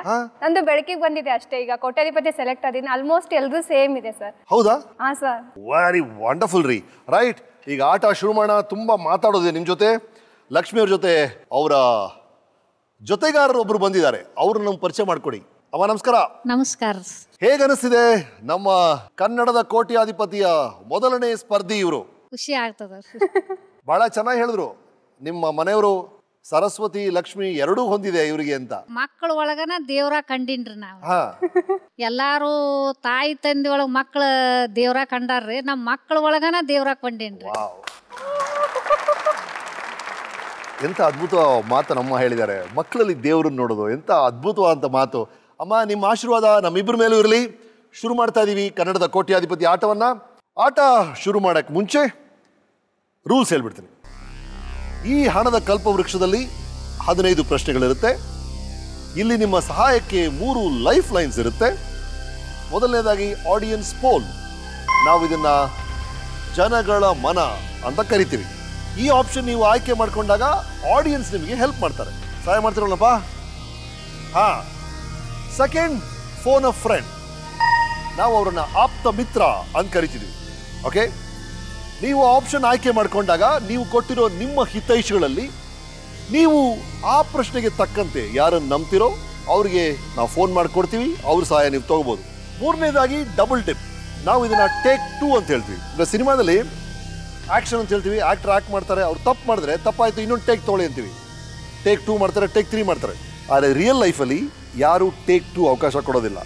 ನಂದು ಬೆಳಕಿಗೆ ಬಂದಿದೆ ಅಷ್ಟೇ. ಈಗ ಕೋಟ್ಯಾಧಿಪತಿ ಸೆಲೆಕ್ಟ್ ಆದಿದ್ದೀನಿ. ಆಲ್ಮೋಸ್ಟ್ ಎಲ್ಲರೂ ಸೇಮ್ ಇದೆ ಸರ್. ಹೌದಾ? ಹಾಂ ಸರ್. ವೆರಿ ವಂಡರ್ಫುಲ್ ರೀ. ರೈಟ್, ಈಗ ಆಟ ಶುರು ಮಾಡೋಣ. ತುಂಬ ಮಾತಾಡೋದಿದೆ ನಿಮ್ಮ ಜೊತೆ. ಲಕ್ಷ್ಮಿ ಅವ್ರ ಜೊತೆ ಅವರ ಜೊತೆಗಾರರು ಒಬ್ರು ಬಂದಿದ್ದಾರೆ, ಅವ್ರು ನಮ್ಗೆ ಪರಿಚಯ ಮಾಡ್ಕೊಡಿ. ಅಮ್ಮ ನಮಸ್ಕಾರ. ನಮಸ್ಕಾರ. ಹೇಗೆ ಅನಿಸ್ತಿದೆ? ನಮ್ಮ ಕನ್ನಡದ ಕೋಟ್ಯಾಧಿಪತಿಯ ಮೊದಲನೇ ಸ್ಪರ್ಧಿ ಇವರು. ಖುಷಿ ಆಗ್ತದ. ಬಹಳ ಚೆನ್ನಾಗಿ ಹೇಳಿದ್ರು. ನಿಮ್ಮ ಮನೆಯವರು ಸರಸ್ವತಿ ಲಕ್ಷ್ಮಿ ಎರಡೂ ಹೊಂದಿದೆ ಇವರಿಗೆ ಅಂತ. ಮಕ್ಕಳ ಒಳಗನ ದೇವ್ರ ಕಂಡಿನ್ರಿ ನಾವು. ಎಲ್ಲಾರು ತಾಯಿ ತಂದಿ ಒಳಗ ಮಕ್ಕಳ ದೇವ್ರ ಕಂಡಾರ್ರಿ. ನಮ್ಮ ಮಕ್ಕಳ ಒಳಗನ ದೇವ್ರ ಕೊಂಡೇನ್ರಿ. ಎಂತ ಅದ್ಭುತ ಮಾತು ನಮ್ಮ ಹೇಳಿದ್ದಾರೆ. ಮಕ್ಕಳಲ್ಲಿ ದೇವ್ರನ್ನ ನೋಡೋದು ಎಂತ ಅದ್ಭುತವಾದಂಥ ಮಾತು. ಅಮ್ಮ, ನಿಮ್ಮ ಆಶೀರ್ವಾದ ನಮ್ಮಿಬ್ಬರ ಮೇಲೂ ಇರಲಿ. ಶುರು ಮಾಡ್ತಾ ಇದ್ದೀವಿ ಕನ್ನಡದ ಕೋಟ್ಯಾಧಿಪತಿ ಆಟವನ್ನು. ಆಟ ಶುರು ಮಾಡೋಕ್ಕೆ ಮುಂಚೆ ರೂಲ್ಸ್ ಹೇಳ್ಬಿಡ್ತೀನಿ. ಈ ಹಣದ ಕಲ್ಪವೃಕ್ಷದಲ್ಲಿ 15 ಪ್ರಶ್ನೆಗಳಿರುತ್ತೆ. ಇಲ್ಲಿ ನಿಮ್ಮ ಸಹಾಯಕ್ಕೆ 3 ಲೈಫ್ ಲೈನ್ಸ್ ಇರುತ್ತೆ. ಮೊದಲನೇದಾಗಿ ಆಡಿಯನ್ಸ್ ಪೋಲ್. ನಾವು ಇದನ್ನ ಜನಗಳ ಮನ ಅಂತ ಕರಿತೀವಿ. ಈ ಆಪ್ಷನ್ ನೀವು ಆಯ್ಕೆ ಮಾಡ್ಕೊಂಡಾಗ ಆಡಿಯನ್ಸ್ ನಿಮಗೆ ಹೆಲ್ಪ್ ಮಾಡ್ತಾರೆ, ಸಹಾಯ ಮಾಡ್ತಿರಲ್ಲಪ್ಪ. Second, phone a friend. ನಾವು ಅವರನ್ನ ಆಪ್ತ ಮಿತ್ರ ಅಂತ ಕರಿತಿದ್ವಿ. ಓಕೆ, ನೀವು ಆಪ್ಷನ್ ಆಯ್ಕೆ ಮಾಡ್ಕೊಂಡಾಗ ನೀವು ಕೊಟ್ಟಿರೋ ನಿಮ್ಮ ಹಿತೈಷಿಗಳಲ್ಲಿ ನೀವು ಆ ಪ್ರಶ್ನೆಗೆ ತಕ್ಕಂತೆ ಯಾರನ್ನು ನಂಬ್ತಿರೋ ಅವ್ರಿಗೆ ನಾವು ಫೋನ್ ಮಾಡಿಕೊಡ್ತೀವಿ, ಅವ್ರ ಸಹಾಯ ನೀವು ತಗೋಬಹುದು. ಮೂರನೇದಾಗಿ ಡಬಲ್ ಟಿಪ್. ನಾವು ಇದನ್ನ ಟೇಕ್ 2 ಅಂತ ಹೇಳ್ತೀವಿ. ಈಗ ಸಿನಿಮಾದಲ್ಲಿ ಆಕ್ಷನ್ ಅಂತ ಹೇಳ್ತೀವಿ, ಆಕ್ಟರ್ ಆಕ್ಟ್ ಮಾಡ್ತಾರೆ, ಅವ್ರು ತಪ್ಪು ಮಾಡಿದ್ರೆ ತಪ್ಪಾಯ್ತು ಇನ್ನೊಂದು ಟೇಕ್ ತೊಗೊಳ್ಳಿ ಅಂತೀವಿ. ಟೇಕ್ 2 ಮಾಡ್ತಾರೆ, ಟೇಕ್ 3 ಮಾಡ್ತಾರೆ. ಆದರೆ ರಿಯಲ್ ಲೈಫಲ್ಲಿ ಯಾರು ಟೇಕ್ 2 ಅವಕಾಶ ಕೊಡೋದಿಲ್ಲ.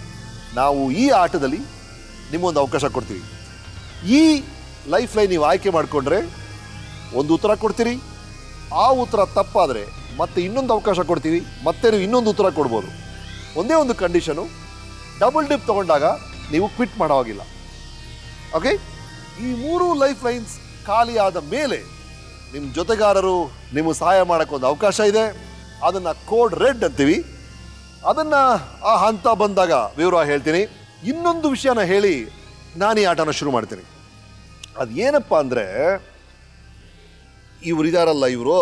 ನಾವು ಈ ಆಟದಲ್ಲಿ ನಿಮ್ಮೊಂದು ಅವಕಾಶ ಕೊಡ್ತೀವಿ. ಈ ಲೈಫ್ ಲೈನ್ ನೀವು ಆಯ್ಕೆ ಮಾಡಿಕೊಂಡ್ರೆ ಒಂದು ಉತ್ತರ ಕೊಡ್ತೀರಿ, ಆ ಉತ್ತರ ತಪ್ಪಾದರೆ ಮತ್ತೆ ಇನ್ನೊಂದು ಅವಕಾಶ ಕೊಡ್ತೀವಿ, ಮತ್ತೆ ನೀವು ಇನ್ನೊಂದು ಉತ್ತರ ಕೊಡ್ಬೋದು. ಒಂದೇ ಒಂದು ಕಂಡೀಷನು, ಡಬಲ್ ಡಿಪ್ ತೊಗೊಂಡಾಗ ನೀವು ಕ್ವಿಟ್ ಮಾಡೋ ಹಾಗಿಲ್ಲ. ಓಕೆ, ಈ 3 ಲೈಫ್ ಲೈನ್ಸ್ ಖಾಲಿ ಆದ ಮೇಲೆ ನಿಮ್ಮ ಜೊತೆಗಾರರು ನಿಮಗೆ ಸಹಾಯ ಮಾಡೋಕ್ಕೆ ಒಂದು ಅವಕಾಶ ಇದೆ. ಅದನ್ನು ಕೋಡ್ ರೆಡ್ ಅಂತೀವಿ. ಅದನ್ನು ಆ ಹಂತ ಬಂದಾಗ ವಿವರ ಹೇಳ್ತೀನಿ. ಇನ್ನೊಂದು ವಿಷಯನ ಹೇಳಿ ನಾನು ಈ ಆಟನ ಶುರು ಮಾಡ್ತೀನಿ. ಅದು ಏನಪ್ಪ ಅಂದರೆ, ಇವರಿದಾರಲ್ಲ, ಇವರು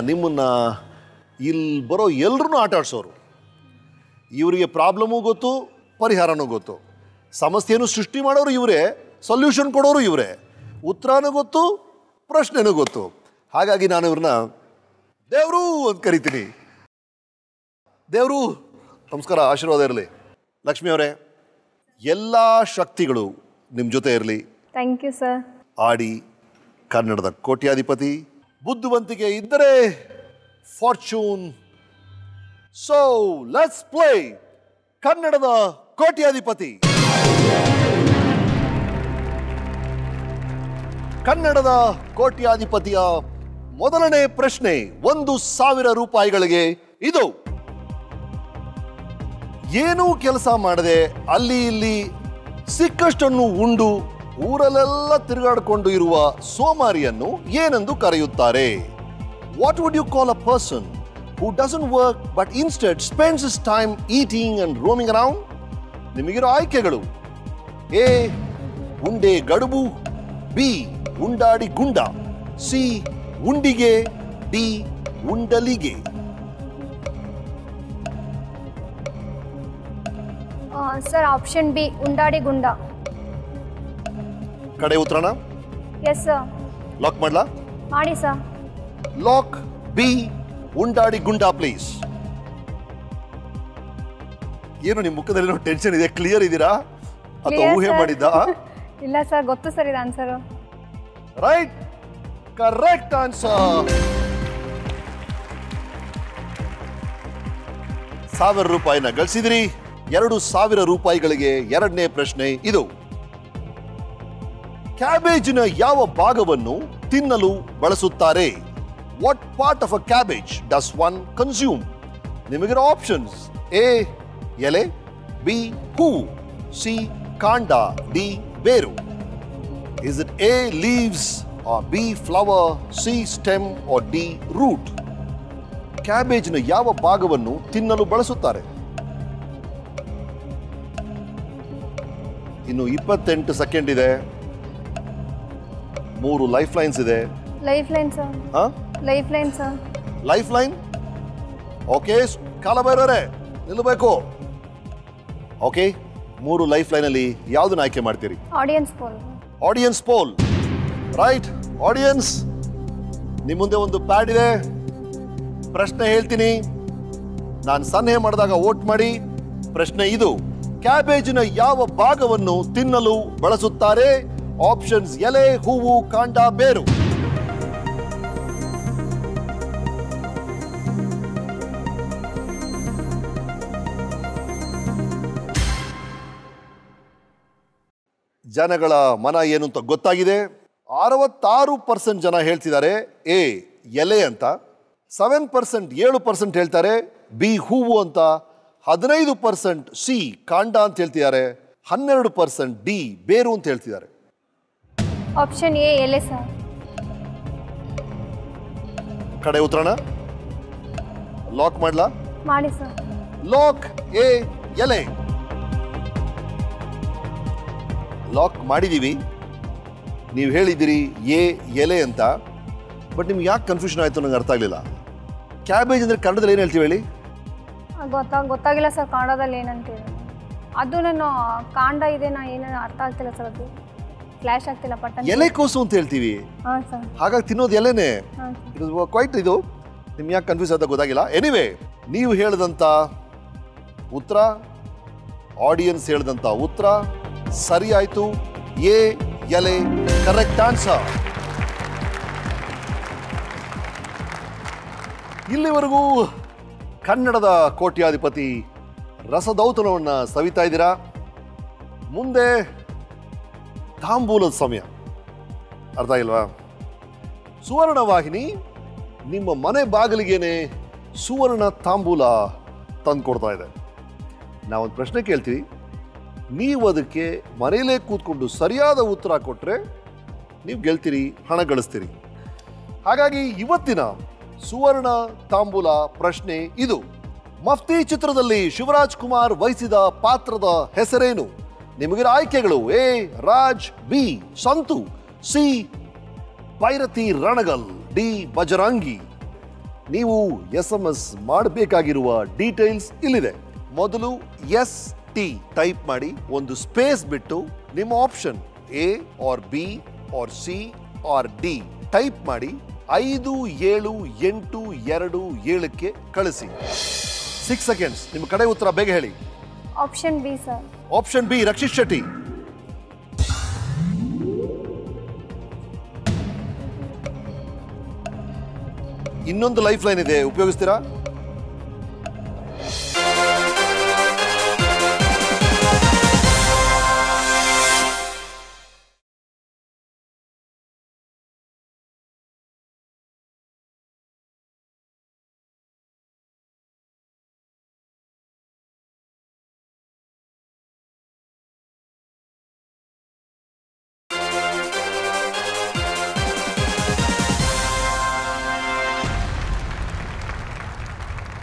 ನಿಮ್ಮನ್ನು ಇಲ್ಲಿ ಬರೋ ಎಲ್ಲರೂ ಆಟ ಆಡಿಸೋರು. ಇವರಿಗೆ ಪ್ರಾಬ್ಲಮು ಗೊತ್ತು, ಪರಿಹಾರನೂ ಗೊತ್ತು. ಸಮಸ್ಯೆನೂ ಸೃಷ್ಟಿ ಮಾಡೋರು ಇವರೇ, ಸೊಲ್ಯೂಷನ್ ಕೊಡೋರು ಇವರೇ, ಉತ್ತರನೂ ಗೊತ್ತು, ಪ್ರಶ್ನೆನೂ ಗೊತ್ತು. ಹಾಗಾಗಿ ನಾನು ಇವ್ರನ್ನ ದೇವರು ಅಂತ ಕರಿತೀನಿ. ದೇವರು ನಮಸ್ಕಾರ, ಆಶೀರ್ವಾದ ಇರಲಿ. ಲಕ್ಷ್ಮಿ ಅವರೇ, ಎಲ್ಲ ಶಕ್ತಿಗಳು ನಿಮ್ಮ ಜೊತೆ ಇರಲಿ. Thank you sir. ಆಡಿ ಕನ್ನಡದ ಕೋಟ್ಯಾಧಿಪತಿ. ಬುದ್ಧಿವಂತಿಕೆ ಇದ್ದರೆ ಫಾರ್ಚೂನ್. ಸೊ ಲೆಟ್ಸ್ ಪ್ಲೇ ಕನ್ನಡದ ಕೋಟ್ಯಾಧಿಪತಿ. ಕನ್ನಡದ ಕೋಟ್ಯಾಧಿಪತಿಯ ಮೊದಲನೇ ಪ್ರಶ್ನೆ 1,000 ರೂಪಾಯಿಗಳಿಗೆ ಇದು. ಏನೂ ಕೆಲಸ ಮಾಡದೆ ಅಲ್ಲಿ ಇಲ್ಲಿ ಸಿಕ್ಕಷ್ಟನ್ನು ಉಂಡು ಊರಲ್ಲೆಲ್ಲ ತಿರುಗಾಡಿಕೊಂಡು ಇರುವ ಸೋಮಾರಿಯನ್ನು ಏನೆಂದು ಕರೆಯುತ್ತಾರೆ? What would you call a person who doesn't work but instead spends his time eating and roaming around? ನಿಮಗಿರೋ ಆಯ್ಕೆಗಳು: ಎ ಉಂಡೆ ಗಡುಬು, ಬಿ ಉಂಡಾಡಿ ಗುಂಡ, ಸಿ ಉಂಡಿಗೆ, ಡಿ ಉಂಡಲಿಗೆ. ಸರ್ ಆಪ್ಷನ್ ಬಿ ಉಂಡಾಡಿ ಗುಂಡ. ಕಡೆ ಉತ್ತರನ? Yes sir. ಲಾಕ್ ಮಾಡ್ಲಾ? ಮಾಡಿ ಸರ್. ಲಾಕ್ ಬಿ ಉಂಡಾಡಿ ಗುಂಡ ಪ್ಲೀಸ್. ಏನು ನಿಮ್ಮ ಮುಖದಲ್ಲಿ ಟೆನ್ಷನ್ ಇದೆ? ಕ್ಲಿಯರ್ ಇದ್ದೀರಾ ಅಥವಾ ಊಹೆ ಮಾಡಿದ್ದ? ಇಲ್ಲ ಸರ್, ಗೊತ್ತು ಸರ್ ಇದು ಆನ್ಸರ್. Right, correct answer. 1,000 ರೂಪಾಯಿನ ಗಳಿಸಿದ್ರಿ. 2,000 ರೂಪಾಯಿಗಳಿಗೆ ಎರಡನೇ ಪ್ರಶ್ನೆ ಇದು. ಕ್ಯಾಬೇಜಿನ ಯಾವ ಭಾಗವನ್ನು ತಿನ್ನಲು ಬಳಸುತ್ತಾರೆ? What part of a cabbage does one consume? ನಿಮಗಿರೋ ಆಪ್ಷನ್ಸ್: ಎ ಎಲೆ, ಬಿ ಹೂವು, ಸಿ ಕಾಂಡ, ಡಿ ಬೇರು. Is it a leaves, B flower, C stem, D root? ಕ್ಯಾಬೇಜಿನ ಯಾವ ಭಾಗವನ್ನು ತಿನ್ನಲು ಬಳಸುತ್ತಾರೆ? ಇನ್ನು 28 ಸೆಕೆಂಡ್ ಇದೆ. 3 ಲೈಫ್ ಲೈನ್ಸ್ ಇದೆ. Life line sir. Life line sir. Life line. Okay, ಕಾಲಭೈರವರೇ ನಿಲ್ಲಬೇಕು. ಓಕೆ, 3 ಲೈಫ್ ಲೈನ್ ಅಲ್ಲಿ ಯಾವ್ದನ್ನ ಆಯ್ಕೆ ಮಾಡ್ತೀರಿ? Audience poll. Audience poll. Right. Audience, ನಿಮ್ಮ ಮುಂದೆ ಒಂದು ಪ್ಯಾಡ್ ಇದೆ. ಪ್ರಶ್ನೆ ಹೇಳ್ತೀನಿ, ನಾನು ಸನ್ನೆ ಮಾಡಿದಾಗ ವೋಟ್ ಮಾಡಿ. ಪ್ರಶ್ನೆ ಇದು: ಕ್ಯಾಬೇಜಿನ ಯಾವ ಭಾಗವನ್ನು ತಿನ್ನಲು ಬಳಸುತ್ತಾರೆ? ಆಪ್ಷನ್ಸ್: ಎಲೆ, ಹೂವು, ಕಾಂಡ, ಬೇರು. ಜನಗಳ ಮನ ಏನು ಅಂತ ಗೊತ್ತಾಗಿದೆ. 66% ಜನ ಹೇಳ್ತಿದ್ದಾರೆ ಎ ಎಲೆ ಅಂತ, 7% 7% ಹೇಳ್ತಾರೆ ಬಿ ಹೂವು ಅಂತ, 15% ಸಿ ಕಾಂಡ ಅಂತ ಹೇಳ್ತಿದ್ದಾರೆ, 12% ಡಿ ಬೇರು ಅಂತ ಹೇಳ್ತಿದ್ದಾರೆ. ಆಪ್ಷನ್ ಎ ಎಲೆ ಸರ್. ಕಡೆ ಉತ್ತರನ ಲಾಕ್ ಮಾಡ್ಲಾ? ಮಾಡಿ ಸರ್. ಲಾಕ್ ಎ ಎಲೆ. ಲಾಕ್ ಮಾಡಿದೀವಿ. ನೀವು ಹೇಳಿದ್ದೀರಿ ಎ ಎಲೆ ಅಂತ, ಬಟ್ ನಿಮ್ಗೆ ಯಾಕೆ ಕನ್ಫ್ಯೂಷನ್ ಆಯಿತು ನಂಗೆ ಅರ್ಥ ಆಗಲಿಲ್ಲ. ಕ್ಯಾಬೇಜ್ ಅಂದರೆ ಕನ್ನಡದಲ್ಲಿ ಏನು ಹೇಳ್ತೀವಿ ಹೇಳಿ? ಗೊತ್ತಾಗಿಲ್ಲ ಸರ್ ಕನ್ನಡದಲ್ಲಿ ಏನಂತೀವಿ. ಅದು ನಾನು ಕಾಂಡ ಇದೆ, ನಾ ಏನೇನು ಅರ್ಥ ಆಗ್ತಿಲ್ಲ ಸರ್, ಅದು ಫ್ಲ್ಯಾಶ್ ಆಗ್ತಿಲ್ಲ ಪಟ್ಟ. ಎಲೆಕೋಸು ಅಂತ ಹೇಳ್ತೀವಿ, ಹಾಂ ಸರ್. ಹಾಗಾಗಿ ತಿನ್ನೋದು ಎಲೆನೇ. ಹಾಂ ಇದು ಕ್ವೈಟ್ ಇದು ನಿಮ್ಗೆ ಯಾಕೆ ಕನ್ಫ್ಯೂಸ್ ಅಂತ ಗೊತ್ತಾಗಿಲ್ಲ. ಎನಿವೇ, ನೀವು ಹೇಳಿದಂಥ ಉತ್ತರ, ಆಡಿಯನ್ಸ್ ಹೇಳಿದಂಥ ಉತ್ತರ ಸರಿ ಆಯಿತು. ಎ ಎಲೆ ಕರೆಕ್ಟ್ ಆನ್ಸರ್. ಇಲ್ಲಿವರೆಗೂ ಕನ್ನಡದ ಕೋಟ್ಯಾಧಿಪತಿ ರಸದೌತಣವನ್ನು ಸವಿತಾ ಇದ್ದೀರಾ. ಮುಂದೆ ತಾಂಬೂಲದ ಸಮಯ. ಅರ್ಥ ಇಲ್ವಾ? ಸುವರ್ಣ ವಾಹಿನಿ ನಿಮ್ಮ ಮನೆ ಬಾಗಿಲಿಗೇನೆ ಸುವರ್ಣ ತಾಂಬೂಲ ತಂದು ಕೊಡ್ತಾ ಇದೆ. ನಾವೊಂದು ಪ್ರಶ್ನೆ ಕೇಳ್ತೀವಿ, ನೀವು ಅದಕ್ಕೆ ಮನೆಯಲ್ಲೇ ಕೂತ್ಕೊಂಡು ಸರಿಯಾದ ಉತ್ತರ ಕೊಟ್ಟರೆ ನೀವು ಗೆಲ್ತೀರಿ, ಹಣ ಗಳಿಸ್ತೀರಿ. ಹಾಗಾಗಿ ಇವತ್ತಿನ ಸುವರ್ಣ ತಾಂಬೂಲ ಪ್ರಶ್ನೆ ಇದು. ಮಫ್ತಿ ಚಿತ್ರದಲ್ಲಿ ಶಿವರಾಜ್ ಕುಮಾರ್ ವಹಿಸಿದ ಪಾತ್ರದ ಹೆಸರೇನು? ನಿಮಗಿರೋ ಆಯ್ಕೆಗಳು: A Raj, B Santu, C Bhairathi Ranagal, D Bajrangi. ನೀವು SMS ಮಾಡಬೇಕಾಗಿರುವ ಡೀಟೇಲ್ಸ್ ಇಲ್ಲಿದೆ. ಮೊದಲು ST ಟೈಪ್ ಮಾಡಿ, ಒಂದು ಸ್ಪೇಸ್ ಬಿಟ್ಟು ನಿಮ್ಮ option A or B or C or D type ಮಾಡಿ 578227ಕ್ಕೆ ಕಳಿಸಿ. 6 ಸೆಕೆಂಡ್ಸ್. ನಿಮ್ಮ ಕಡೆ ಉತ್ತರ ಬೇಗ ಹೇಳಿ. Option B sir. Option B Rakshit Shetty. ಇನ್ನೊಂದು ಲೈಫ್ ಲೈನ್ ಇದೆ, ಉಪಯೋಗಿಸ್ತೀರಾ?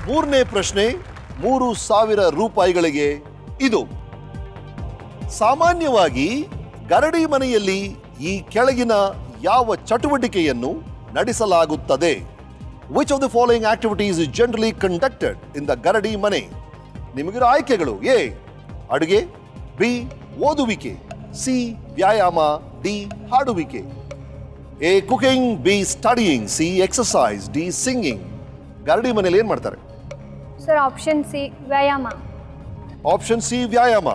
ಮೂರನೇ ಪ್ರಶ್ನೆ 3,000 ರೂಪಾಯಿಗಳಿಗೆ ಇದು. ಸಾಮಾನ್ಯವಾಗಿ ಗರಡಿ ಮನೆಯಲ್ಲಿ ಈ ಕೆಳಗಿನ ಯಾವ ಚಟುವಟಿಕೆಯನ್ನು ನಡೆಸಲಾಗುತ್ತದೆ? Which of the following activities is generally conducted in the ಗರಡಿ ಮನೆ? ನಿಮಗಿರೋ ಆಯ್ಕೆಗಳು: ಎ ಅಡುಗೆ, ಬಿ ಓದುವಿಕೆ, ಸಿ ವ್ಯಾಯಾಮ, ಡಿ ಹಾಡುವಿಕೆ. A cooking, B studying, C exercise, D singing. ಗರಡಿ ಮನೆಯಲ್ಲಿ ಏನ್ ಮಾಡ್ತಾರೆ? ಸರ್ ಆಪ್ಷನ್ ಸಿ ವ್ಯಾಯಾಮ. ಆಪ್ಷನ್ ಸಿ ವ್ಯಾಯಾಮ.